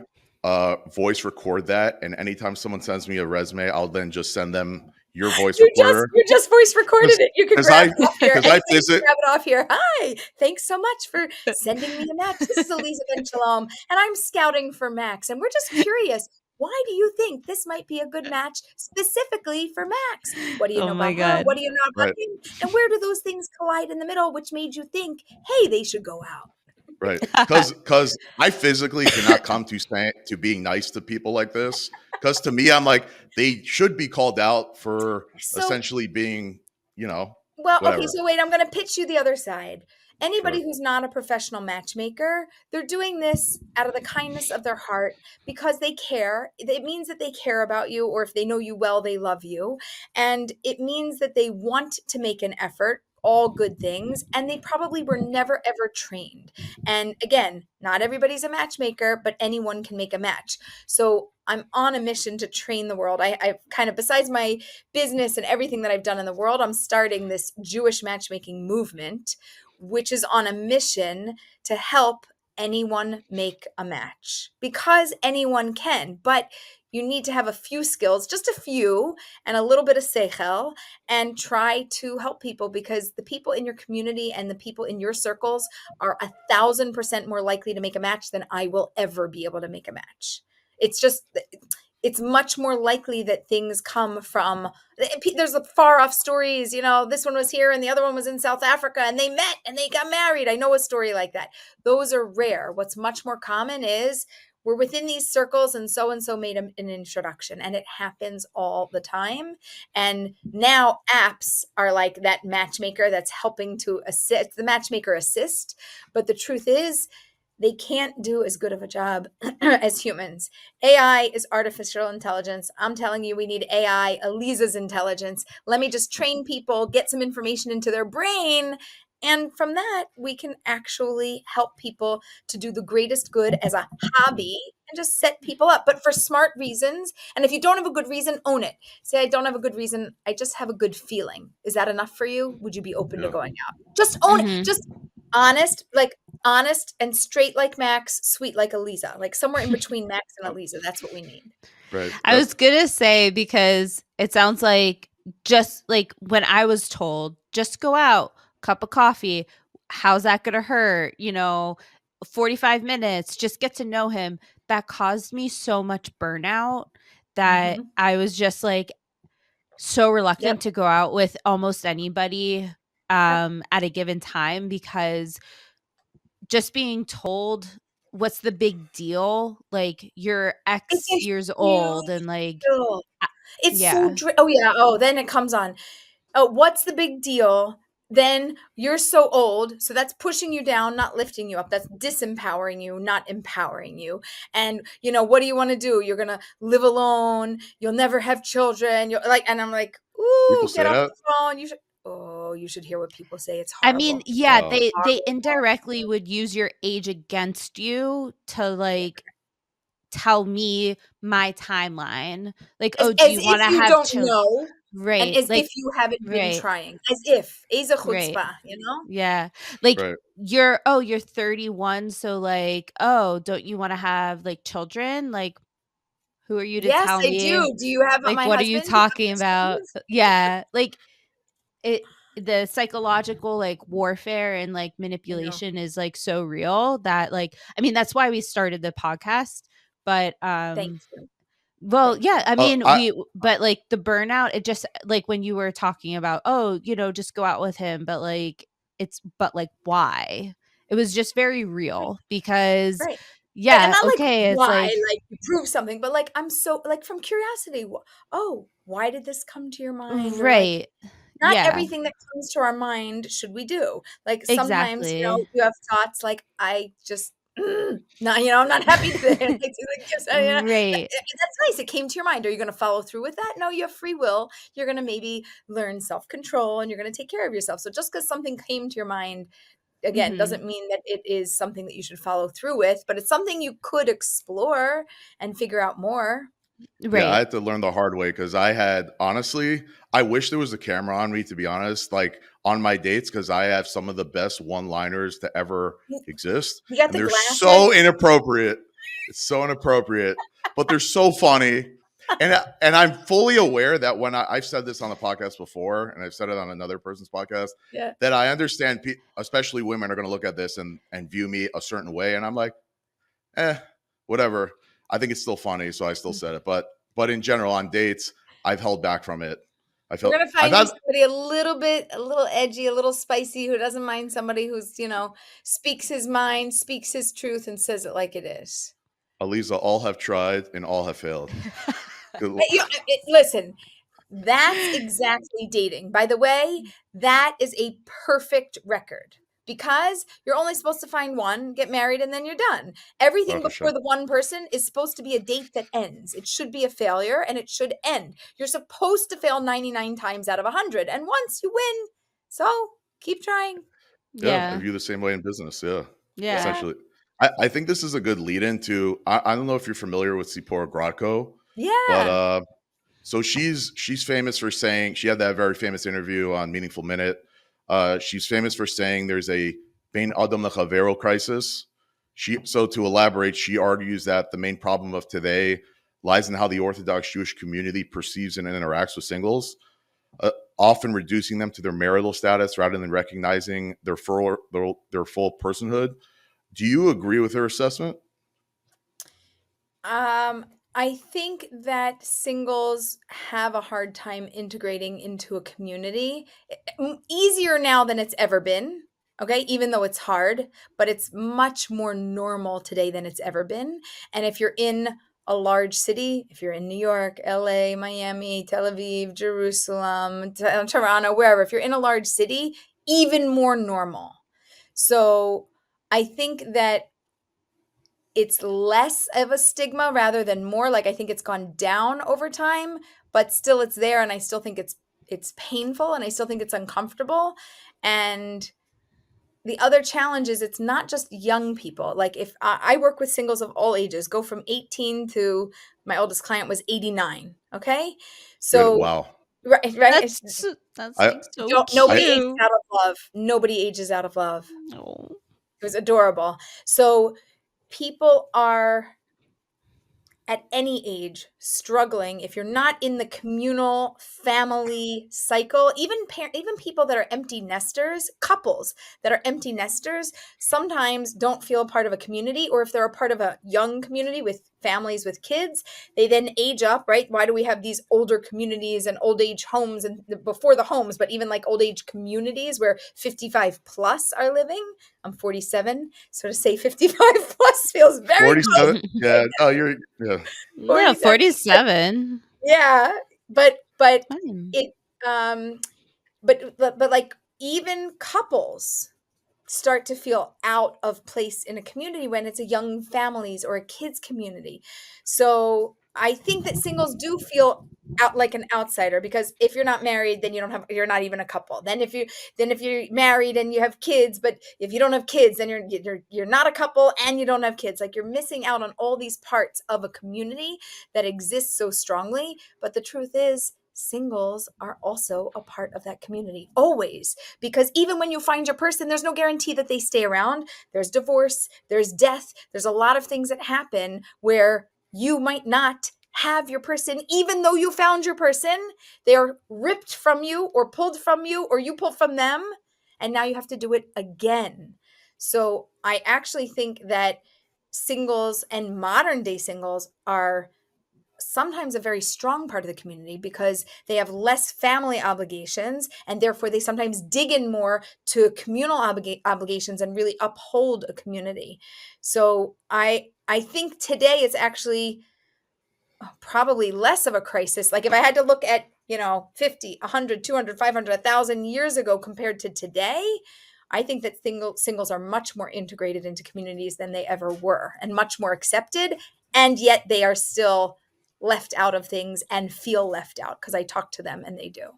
voice record that? And anytime someone sends me a resume, I'll then just send them your voice recorder. You just voice recorded it. You can grab it off here. Grab it off here. Hi, thanks so much for sending me a match. This is Aleeza Ben Shalom, and I'm scouting for Max. And we're just curious, why do you think this might be a good match specifically for Max? What do you know about her? What do you know about him? And where do those things collide in the middle, which made you think, hey, they should go out? Right. Because I physically cannot come to being nice to people like this. Because to me, I'm like, they should be called out for essentially being, Well, whatever. Okay, so wait, I'm going to pitch you the other side. Anybody who's not a professional matchmaker, they're doing this out of the kindness of their heart because they care. It means that they care about you, or if they know you well, they love you. And it means that they want to make an effort, all good things, and they probably were never ever trained. And again, not everybody's a matchmaker, but anyone can make a match. So I'm on a mission to train the world. I kind of, besides my business and everything that I've done in the world, I'm starting this Jewish matchmaking movement, which is on a mission to help anyone make a match, because anyone can, but you need to have a few skills, just a few, and a little bit of seichel, and try to help people, because the people in your community and the people in your circles are 1,000% more likely to make a match than I will ever be able to make a match. It's just, it's much more likely that things come from, there's far off stories, this one was here and the other one was in South Africa and they met and they got married. I know a story like that. Those are rare. What's much more common is we're within these circles and so made an introduction, and it happens all the time. And now apps are like that matchmaker that's helping to assist, the matchmaker assist. But the truth is, they can't do as good of a job as humans. AI is artificial intelligence. I'm telling you, we need AI, Aleeza's intelligence. Let me just train people, get some information into their brain. And from that, we can actually help people to do the greatest good as a hobby and just set people up, but for smart reasons. And if you don't have a good reason, own it. Say, I don't have a good reason. I just have a good feeling. Is that enough for you? Would you be open to going out? Just own it. Just honest and straight like Max, sweet like Aleeza, like somewhere in between Max and Aleeza. That's what we need. Right. I was gonna say, because it sounds like, just like when I was told, just go out, cup of coffee, how's that gonna hurt? 45 minutes, just get to know him. That caused me so much burnout that I was just like so reluctant to go out with almost anybody at a given time, because just being told, what's the big deal? Like, you're X It's a years old and like, deal. It's yeah. then it comes on. Oh, what's the big deal? Then you're so old. So that's pushing you down, not lifting you up. That's disempowering you, not empowering you. And, what do you want to do? You're going to live alone. You'll never have children. And I'm like, ooh, get off the phone. You should hear what people say. It's horrible. I mean, yeah, they indirectly would use your age against you to like tell me my timeline. Like, do you want to have don't children? know. Right. And as if you haven't been trying. As if. Eza chutzpah, Yeah. Like, you're 31, so like, don't you want to have like children? Like, who are you to tell me? Yes, I do. Do you have like, my what husband? are you talking about? Yeah. Like, the psychological like warfare and like manipulation is like so real that, like, I mean, that's why we started the podcast. But Thank you. well, yeah, I mean, but like the burnout, it just, like when you were talking about, just go out with him, but like why? It was just very real, because yeah, and not okay, like why, it's like prove something, but like I'm so like from curiosity. Why did this come to your mind? Or like, right. not Yeah, everything that comes to our mind should we do. Like sometimes, exactly. you have thoughts like, I just no, I'm not happy today. Right. That's nice. It came to your mind. Are you going to follow through with that? No, you have free will. You're going to maybe learn self-control and you're going to take care of yourself. So just because something came to your mind, again, doesn't mean that it is something that you should follow through with, but it's something you could explore and figure out more. Right. Yeah, I had to learn the hard way, because honestly, I wish there was a camera on me, to be honest, like on my dates, because I have some of the best one-liners to ever exist. You got and the they're glasses? so inappropriate. It's so inappropriate, but they're so funny. And I'm fully aware that when I've said this on the podcast before, and I've said it on another person's podcast, that I understand, especially women are going to look at this and view me a certain way. And I'm like, whatever. I think it's still funny, so I still said it. But in general, on dates, I've held back from it. We're gonna find you somebody a little edgy, a little spicy, who doesn't mind somebody who's, speaks his mind, speaks his truth, and says it like it is. Aleeza, all have tried and all have failed. Listen, that's exactly dating. By the way, that is a perfect record, because you're only supposed to find one, get married, and then you're done. Everything before the one person is supposed to be a date that ends. It should be a failure, and it should end. You're supposed to fail 99 times out of 100, and once you win. So keep trying. Yeah, I view the same way in business. Yeah. Essentially. Yeah. I think this is a good lead into, I don't know if you're familiar with Sipora Grodko. Yeah. But so she's famous for saying, she had that very famous interview on Meaningful Minute. She's famous for saying there's a Bein Adam Lechavero crisis. So to elaborate, she argues that the main problem of today lies in how the Orthodox Jewish community perceives and interacts with singles, often reducing them to their marital status rather than recognizing their full personhood. Do you agree with her assessment? I think that singles have a hard time integrating into a community. Easier now than it's ever been. Okay, even though it's hard, but it's much more normal today than it's ever been. And if you're in a large city, if you're in New York, LA, Miami, Tel Aviv, Jerusalem, Toronto, wherever, if you're in a large city, even more normal. So I think that it's less of a stigma rather than more. Like, I think it's gone down over time, but still it's there, and I still think it's painful, and I still think it's uncomfortable. And the other challenge is it's not just young people. Like, if I work with singles of all ages, go from 18 to my oldest client was 89. Okay. Good. So, Wow. right. That's I, like so Nobody ages cute. out of love. Nobody ages out of love. Oh. It was adorable. So people are at any age struggling if you're not in the communal family cycle. Even people that are empty nesters, couples that are empty nesters, sometimes don't feel part of a community, or if they're a part of a young community with families with kids, they then age up, right? Why do we have these older communities and old age homes, and before the homes, but even like old age communities where 55 plus are living? I'm 47, so to say 55 plus feels very close. 47. Yeah. Oh, yeah. Yeah, 47. 47. Yeah, but Fine. it but like even couples start to feel out of place in a community when it's a young families or a kids community. So I think that singles do feel out like an outsider, because if you're not married, then you're not even a couple. If you're married and you have kids, but if you don't have kids, then you're not a couple and you don't have kids. Like, you're missing out on all these parts of a community that exists so strongly. But the truth is, singles are also a part of that community, always, because even when you find your person, there's no guarantee that they stay around. There's divorce, there's death, there's a lot of things that happen where you might not have your person. Even though you found your person, they're ripped from you or pulled from you, or you pull from them, and now you have to do it again. So I actually think that singles and modern day singles are sometimes a very strong part of the community, because they have less family obligations, and therefore they sometimes dig in more to communal obligations and really uphold a community. So I think today it's actually probably less of a crisis. Like, if I had to look at 50, 100, 200, 500, 1,000 years ago compared to today, I think that singles are much more integrated into communities than they ever were, and much more accepted, and yet they are still left out of things and feel left out, because I talk to them and they do.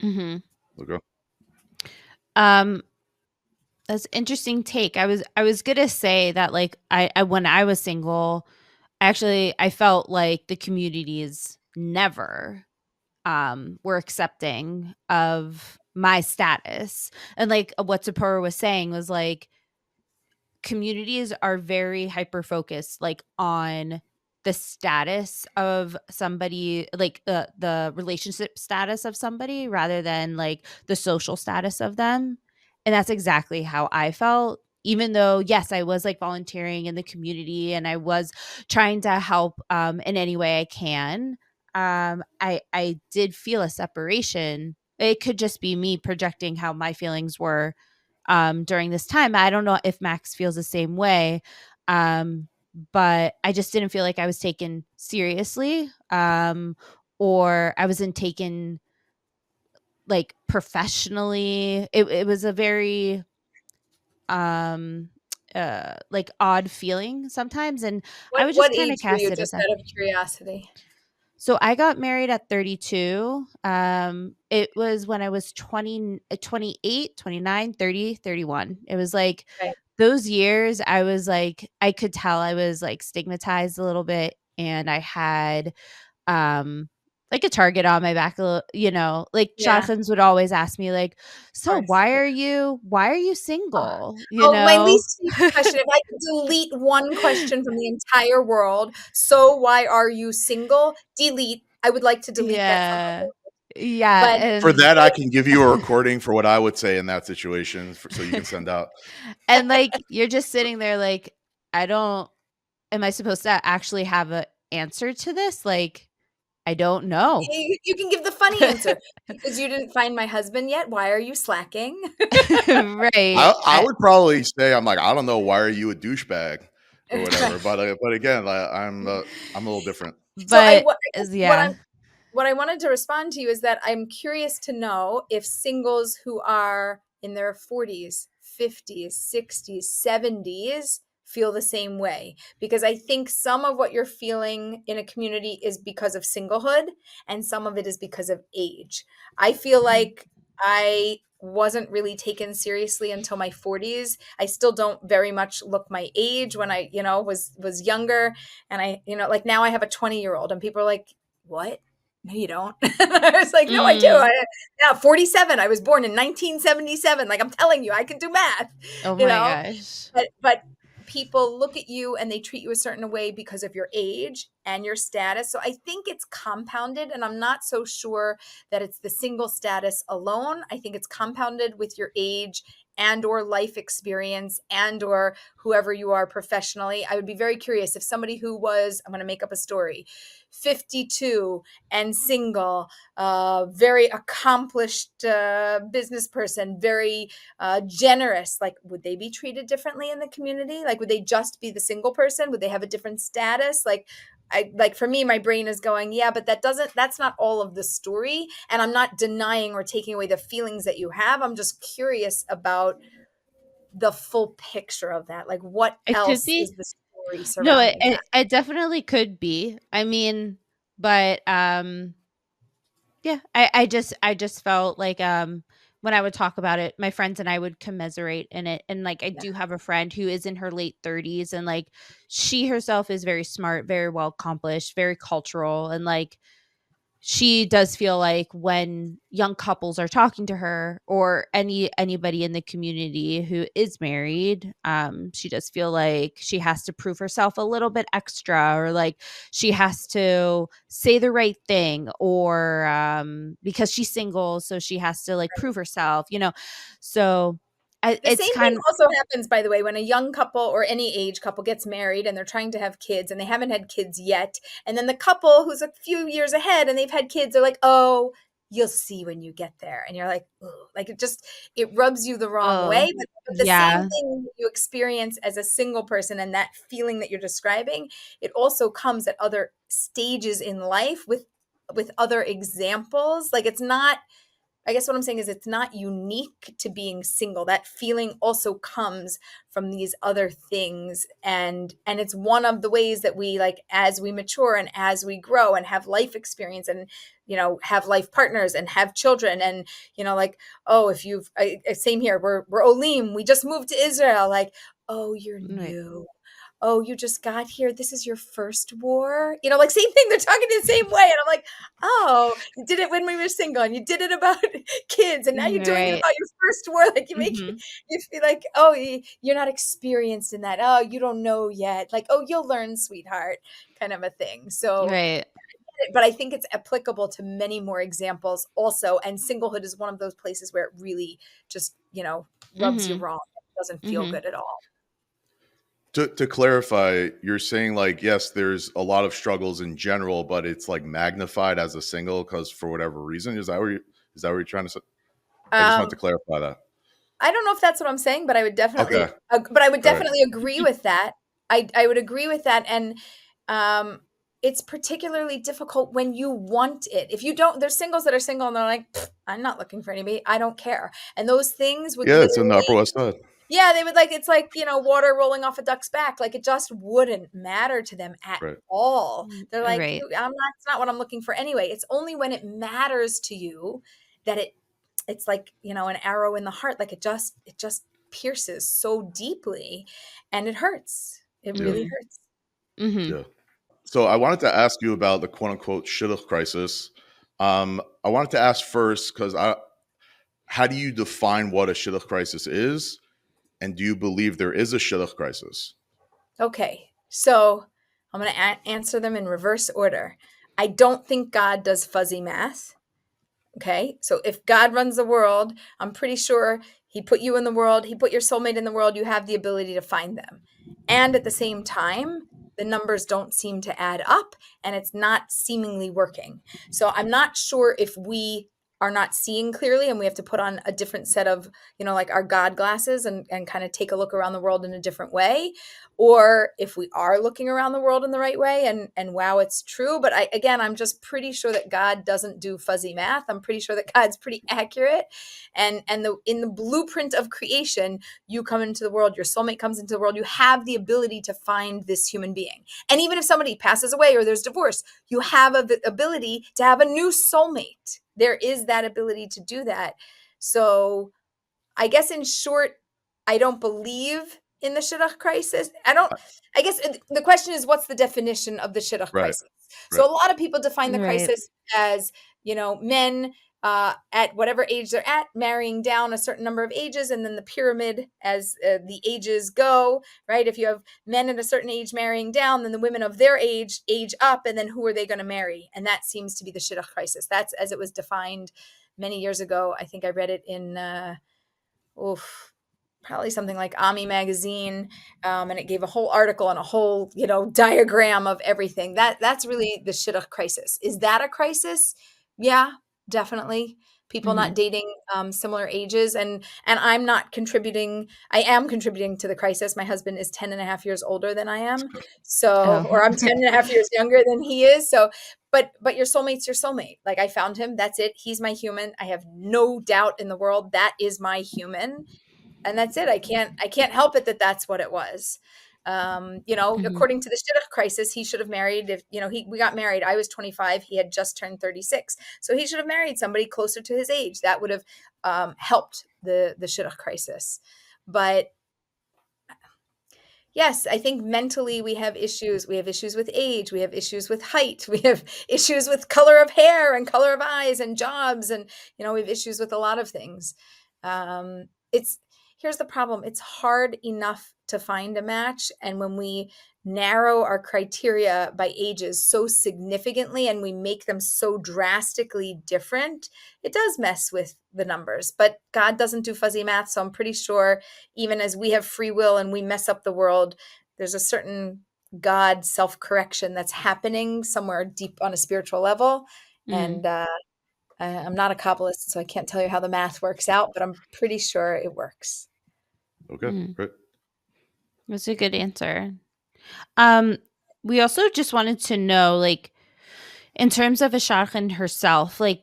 Mm-hmm. Okay. That's an interesting take. I was gonna say that, like, I when I was single, actually I felt like the communities never were accepting of my status. And like what Sapora was saying was, like, communities are very hyper focused, like, on the status of somebody, like the relationship status of somebody, rather than like the social status of them. And that's exactly how I felt, even though, yes, I was like volunteering in the community and I was trying to help in any way I can. I did feel a separation. It could just be me projecting how my feelings were during this time. I don't know if Max feels the same way, but I just didn't feel like I was taken seriously, or I wasn't taken like professionally. It was a very like odd feeling sometimes, and I would What just kind of age were cast you, it just aside. out of curiosity? So I got married at 32. It was when I was 28, 29, 30, 31. It was like Okay. those years I was like, I could tell I was like stigmatized a little bit, and I had um like a target on my back, you know, like Yeah, Jonathan's would always ask me like, of so course. why are you Uh, single? You oh, my know? least favorite question. If I could delete one question from the entire world, so why are you single? Delete. I would like to delete that from the Yeah. world. Yeah. But For And that, I can give you a recording for what I would say in that situation, so you can send out. and like you're just sitting there like, I don't am I supposed to actually have a answer to this? Like, I don't know. you can give the funny answer. Because you didn't find my husband yet, why are you slacking? Right. I would probably say I'm like, I don't know, why are you a douchebag or whatever. But again, I'm a little different. So But I guess yeah. what I wanted to respond to you is that I'm curious to know if singles who are in their 40s, 50s, 60s, 70s feel the same way. Because I think some of what you're feeling in a community is because of singlehood, and some of it is because of age. I feel like I wasn't really taken seriously until my 40s. I still don't very much look my age when I, was younger. And I, like now I have a 20-year-old and people are like, what? No, you don't. I was like, no, I do. Mm. Yeah, 47. I was born in 1977. Like I'm telling you, I can do math, Oh you my know, gosh. but people look at you and they treat you a certain way because of your age and your status. So I think it's compounded, and I'm not so sure that it's the single status alone. I think it's compounded with your age and or life experience and or whoever you are professionally. I would be very curious if somebody who was, I'm going to make up a story, 52 and single, very accomplished business person, very generous, like would they be treated differently in the community? Like would they just be the single person? Would they have a different status? Like for me, my brain is going, yeah, but that's not all of the story. And I'm not denying or taking away the feelings that you have. I'm just curious about the full picture of that. Like what It could else is be. the story No, it, surrounding it that? it definitely could be. I mean, but yeah, I just felt like when I would talk about it, my friends and I would commiserate in it. And like I Yeah. do have a friend who is in her late 30s, and like she herself is very smart, very well accomplished, very cultural, and like she does feel like when young couples are talking to her or anybody in the community who is married, she does feel like she has to prove herself a little bit extra, or like she has to say the right thing, or because she's single, so she has to like prove herself, so The it's same thing kind of also happens, by the way, when a young couple or any age couple gets married and they're trying to have kids and they haven't had kids yet. And then the couple who's a few years ahead and they've had kids are like, oh, you'll see when you get there. And you're like, ugh. Like it rubs you the wrong oh way. But the same yeah. thing you experience as a single person and that feeling that you're describing, it also comes at other stages in life with other examples. Like it's not, I guess what I'm saying is it's not unique to being single. That feeling also comes from these other things, and it's one of the ways that we, like, as we mature and as we grow and have life experience and have life partners and have children and like, oh, if you've same here, we're Olim, we just moved to Israel, like, oh, you're Right. new. Oh, you just got here. This is your first war. Like same thing. They're talking the same way. And I'm like, oh, you did it when we were single and you did it about kids. And now you're doing it Right. about your first war. Like Hmm. you feel like, oh, you're not experienced in that. Oh, you don't know yet. Like, oh, you'll learn, sweetheart, kind of a thing. So, Right. but I think it's applicable to many more examples also. And singlehood is one of those places where it really just, rubs you Hmm. wrong. It doesn't feel Hmm. good at all. To clarify, you're saying like, yes, there's a lot of struggles in general, but it's like magnified as a single because for whatever reason. Is that what you're trying to say? I just wanted to Um, clarify that. I don't know if that's what I'm saying, but I would Okay. definitely, All right. agree with that. I would agree with that, and um, it's particularly difficult when you want it. If you don't, there's singles that are single and they're like, "Pfft, I'm not looking for anybody. I don't care, and those things would Yeah, it's in the Upper literally, West Side. yeah, they would like, it's like water rolling off a duck's back. Like it just wouldn't matter to them at Right. all. They're like, Right. I'm not. It's not what I'm looking for anyway. It's only when it matters to you that it's like an arrow in the heart, like it just pierces so deeply and it hurts, it Yeah. really hurts. Hmm. Yeah. So I wanted to ask you about the quote unquote Shidduch crisis. I wanted to ask first, because how do you define what a Shidduch crisis is? And do you believe there is a Shidduch crisis? Okay, so I'm going to answer them in reverse order. I don't think God does fuzzy math. Okay, so if God runs the world, I'm pretty sure he put you in the world, he put your soulmate in the world, you have the ability to find them. And at the same time, the numbers don't seem to add up and it's not seemingly working. So I'm not sure if we are not seeing clearly and we have to put on a different set of, like our God glasses and kind of take a look around the world in a different way, or if we are looking around the world in the right way and wow, it's true. But I'm just pretty sure that God doesn't do fuzzy math. I'm pretty sure that God's pretty accurate. And in the blueprint of creation, you come into the world, your soulmate comes into the world, you have the ability to find this human being. And even if somebody passes away or there's divorce, you have the ability to have a new soulmate. There is that ability to do that. So I guess in short, I don't believe in the Shidduch crisis. I guess the question is, what's the definition of the Shidduch Right. crisis? So a lot of people define the Right. crisis as, men at whatever age they're at, marrying down a certain number of ages, and then the pyramid as the ages go, right? If you have men at a certain age marrying down, then the women of their age up, and then who are they going to marry? And that seems to be the Shidduch crisis. That's as it was defined many years ago. I think I read it in probably something like Ami magazine, and it gave a whole article and a whole diagram of everything. That's really the Shidduch crisis. Is that a crisis? Yeah, definitely. People not dating similar ages, and I'm not contributing. I am contributing to the crisis. My husband is 10 and a half years older than I am, so or I'm 10 and a half years younger than he is. So but your soulmate's your soulmate. Like, I found him, that's it. He's my human. I have no doubt in the world that is my human. And that's it. I can't help it that that's what it was. According to the Shidduch crisis, he should have married we got married. I was 25. He had just turned 36. So he should have married somebody closer to his age. That would have helped the Shidduch crisis. But yes, I think mentally we have issues. We have issues with age. We have issues with height. We have issues with color of hair and color of eyes and jobs. And, we have issues with a lot of things. Here's the problem. It's hard enough to find a match. And when we narrow our criteria by ages so significantly and we make them so drastically different, it does mess with the numbers. But God doesn't do fuzzy math. So I'm pretty sure even as we have free will and we mess up the world, there's a certain God self-correction that's happening somewhere deep on a spiritual level. And I'm not a Kabbalist, so I can't tell you how the math works out, but I'm pretty sure it works. Okay, great. That's a good answer. We also just wanted to know, like, in terms of a shadchan herself, like,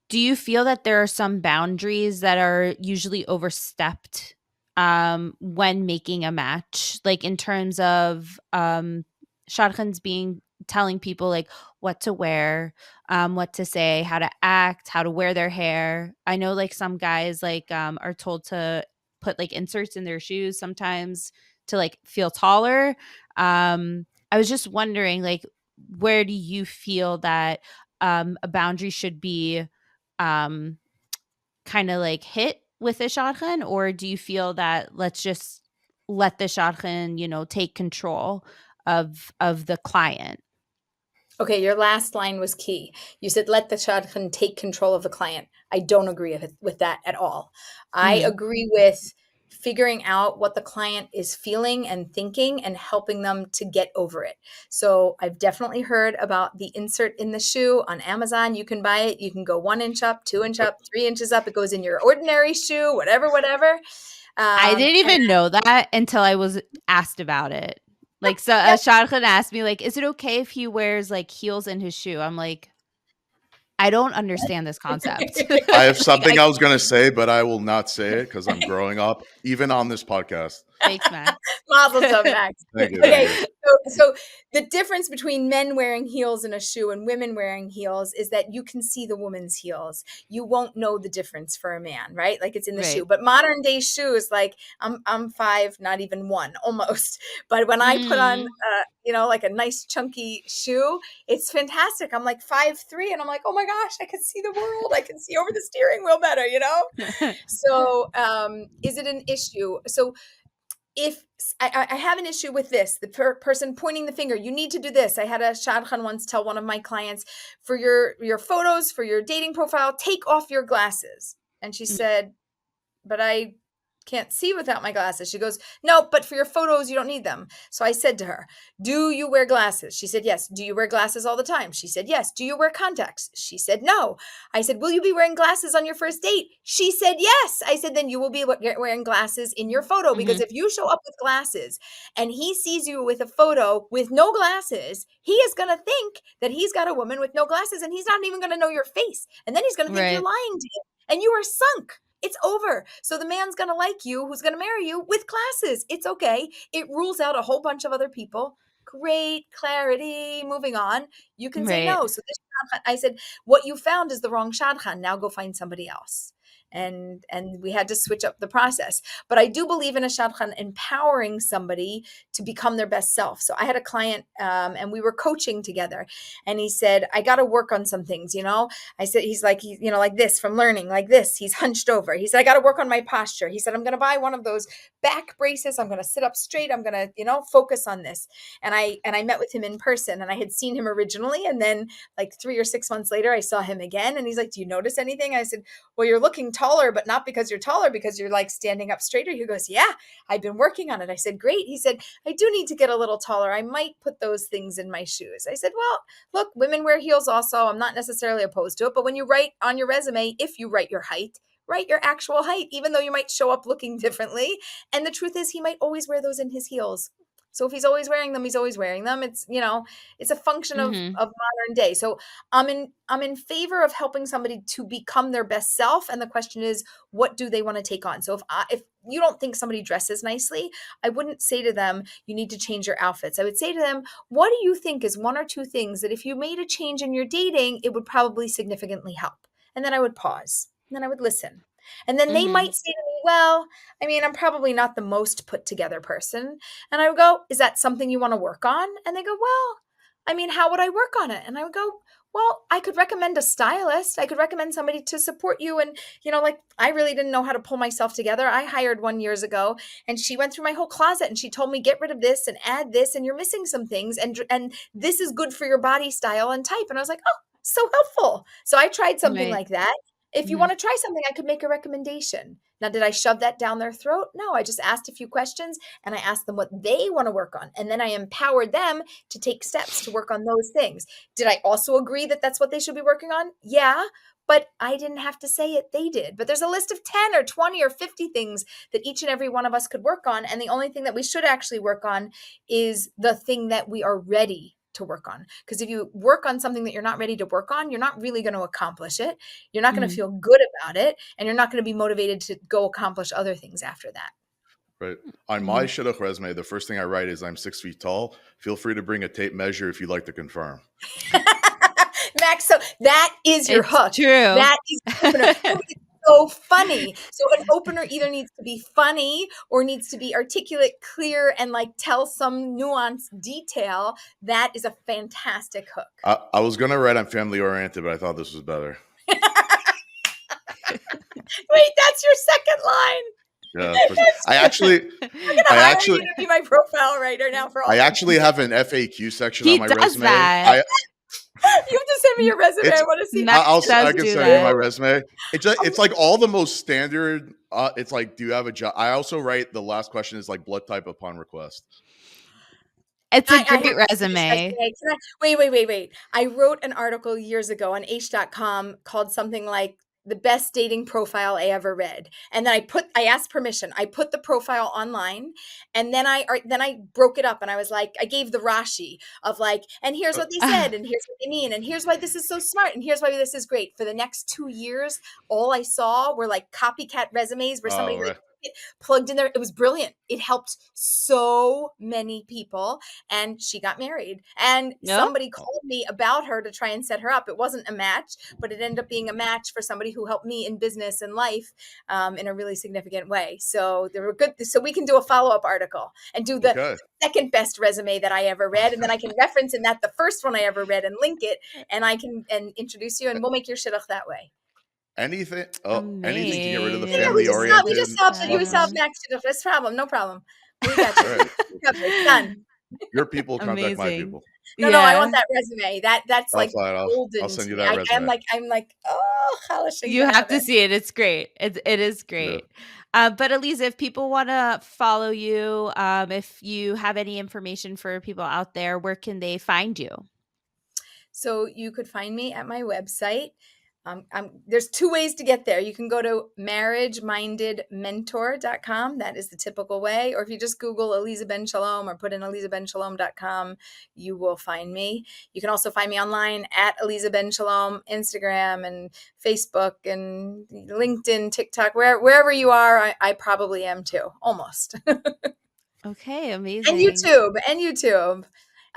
do you feel that there are some boundaries that are usually overstepped when making a match? Like, in terms of shadchans telling people like what to wear, what to say, how to act, how to wear their hair. I know like some guys like are told to put like inserts in their shoes sometimes to like feel taller. I was just wondering, like, where do you feel that a boundary should be kind of like hit with a shadchan, or do you feel that let's just let the shadchan, take control of the client? Okay, your last line was key. You said, let the shadchan take control of the client. I don't agree with that at all. I agree with figuring out what the client is feeling and thinking and helping them to get over it. So I've definitely heard about the insert in the shoe on Amazon. You can buy it. You can go 1 inch up, 2 inch up, 3 inches up. It goes in your ordinary shoe, whatever. I didn't even know that until I was asked about it. Like, so a shadchan asked me, like, is it okay if he wears like heels in his shoe? I'm like, I don't understand this concept. I have something I was going to say, but I will not say it because I'm growing up, even on this podcast. Thanks, Max. Mazel tov, Max. Thank you. Okay, Thank you. so the difference between men wearing heels in a shoe and women wearing heels is that you can see the woman's heels. You won't know the difference for a man, right? Like it's in the Right. shoe. But modern day shoes, like I'm 5, not even 1, almost. But when I put on, like a nice chunky shoe, it's fantastic. I'm like 5'3", and I'm like, oh my gosh, I can see the world. I can see over the steering wheel better, So, is it an issue? So if I have an issue with this, the person pointing the finger, you need to do this. I had a shadchan once tell one of my clients, for your photos, for your dating profile, take off your glasses. And she said, but I can't see without my glasses. She goes, no, but for your photos, you don't need them. So I said to her, do you wear glasses? She said, yes. Do you wear glasses all the time? She said, yes. Do you wear contacts? She said, no. I said, will you be wearing glasses on your first date? She said, yes. I said, then you will be wearing glasses in your photo, because if you show up with glasses and he sees you with a photo with no glasses, he is going to think that he's got a woman with no glasses, and he's not even going to know your face. And then he's going to think you're lying to him, and you are sunk. It's over. So the man's going to like you, who's going to marry you, with glasses. It's okay. It rules out a whole bunch of other people. Great clarity. Moving on. You can say no. So this shadchan, I said, what you found is the wrong shadchan. Now go find somebody else. And we had to switch up the process. But I do believe in a shadchan empowering somebody to become their best self. So I had a client, and we were coaching together, and he said, I got to work on some things, I said, he's like, like this, from learning like this, he's hunched over. He said, I got to work on my posture. He said, I'm going to buy one of those back braces. I'm going to sit up straight. I'm going to, focus on this. And I met with him in person, and I had seen him originally. And then like 3 or 6 months later, I saw him again, and he's like, do you notice anything? I said, well, you're looking taller, but not because you're taller, because you're like standing up straighter. He goes, yeah, I've been working on it. I said, great. He said, I do need to get a little taller. I might put those things in my shoes. I said, well, look, women wear heels also. I'm not necessarily opposed to it. But when you write on your resume, if you write your height, write your actual height, even though you might show up looking differently. And the truth is, he might always wear those in his heels. So if he's always wearing them, he's always wearing them. It's, it's a function of modern day. So I'm in favor of helping somebody to become their best self. And the question is, what do they want to take on? So if you don't think somebody dresses nicely, I wouldn't say to them, you need to change your outfits. I would say to them, what do you think is 1 or 2 things that if you made a change in your dating, it would probably significantly help? And then I would pause, and then I would listen. And then they might say to me, well, I'm probably not the most put together person. And I would go, is that something you want to work on? And they go, well, how would I work on it? And I would go, well, I could recommend a stylist. I could recommend somebody to support you. And, I really didn't know how to pull myself together. I hired one years ago, and she went through my whole closet, and she told me, get rid of this and add this, and you're missing some things. And this is good for your body style and type. And I was like, oh, so helpful. So I tried something like that. If you want to try something, I could make a recommendation. Now, did I shove that down their throat? No, I just asked a few questions, and I asked them what they want to work on. And then I empowered them to take steps to work on those things. Did I also agree that that's what they should be working on? Yeah, but I didn't have to say it. They did. But there's a list of 10 or 20 or 50 things that each and every one of us could work on. And the only thing that we should actually work on is the thing that we are ready to work on. Because if you work on something that you're not ready to work on, you're not really going to accomplish it. You're not going to feel good about it. And you're not going to be motivated to go accomplish other things after that. Right. On my Shidduch resume, the first thing I write is I'm 6 feet tall. Feel free to bring a tape measure if you'd like to confirm. Max, so that is your hook. True. That is your opener. It's so funny. So an opener either needs to be funny or needs to be articulate, clear, and tell some nuanced detail. That is a fantastic hook. I was going to write I'm family oriented, but I thought this was better. Wait, that's your second line. Yeah, I actually you to be my profile writer now for all. I actually have an FAQ section on my resume. You have to send me your resume. I want to see. I can send you my resume. It's like all the most standard. It's like, do you have a job? I also write the last question is like blood type upon request. It's a great resume. Wait. I wrote an article years ago on Aish.com called something like the best dating profile I ever read. And then I asked permission. I put the profile online, and then I broke it up, and I was like, I gave the Rashi of and here's what they said, and here's what they mean, and here's why this is so smart, and here's why this is great. For the next 2 years, all I saw were copycat resumes where somebody it plugged in there. It was brilliant. It helped so many people, and she got married. And somebody called me about her to try and set her up. It wasn't a match, but it ended up being a match for somebody who helped me in business and life in a really significant way. So they were good. So we can do a follow-up article and do the second best resume that I ever read, and then I can reference in that the first one I ever read and link it, and I can introduce you, and we'll make your shidduch that way. Anything to get rid of the Yeah, family-oriented. we just solved that. You solved Max shidduch. That's problem. No problem. We got you. Right. Done. Your people contact my people. No, I want that resume. That's like golden. I'll send you that resume. I'm like, oh, you have to see it. It's great. It is great. Yeah. But Aleeza, if people want to follow you, if you have any information for people out there, where can they find you? So you could find me at my website. There's two ways to get there. You can go to marriagemindedmentor.com. That is the typical way. Or if you just Google Aleeza Ben Shalom or put in AleezaBenShalom.com, you will find me. You can also find me online at Aleeza Ben Shalom, Instagram and Facebook and LinkedIn, TikTok, wherever you are, I probably am too, almost. Okay, amazing. And YouTube.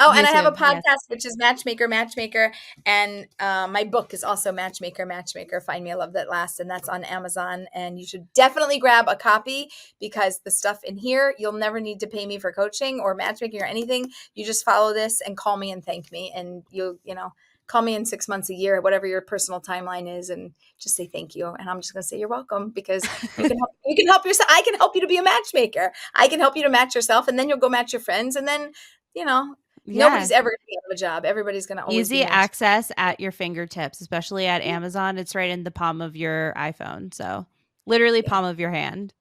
Oh, and I have a podcast, which is Matchmaker. And my book is also Matchmaker. Find Me, I Love That Last. And that's on Amazon. And you should definitely grab a copy because the stuff in here, you'll never need to pay me for coaching or matchmaking or anything. You just follow this and call me and thank me. And you'll, call me in 6 months, a year, whatever your personal timeline is, and just say thank you. And I'm just going to say you're welcome because you can help yourself. I can help you to be a matchmaker. I can help you to match yourself. And then you'll go match your friends. And then, nobody's ever going to be out of a job. Everybody's going to always easy access at your fingertips, especially at Amazon. It's right in the palm of your iPhone. So literally palm of your hand.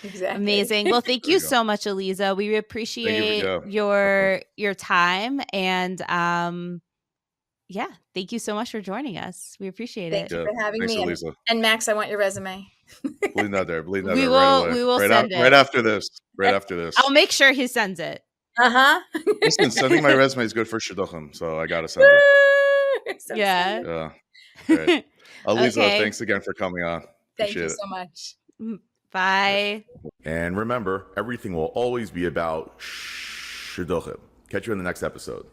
Exactly. Amazing. Well, thank you so much, Aleeza. We appreciate your time. And thank you so much for joining us. We appreciate it. Thank you for having me. And Max, I want your resume. Bleed that there. We will send it. Right after this. I'll make sure he sends it. Listen, sending my resume is good for Shidduchim, so I gotta send it. Yeah. Great. Aleeza, thanks again for coming on. Thank you so much. Bye. And remember, everything will always be about Shidduchim. Catch you in the next episode.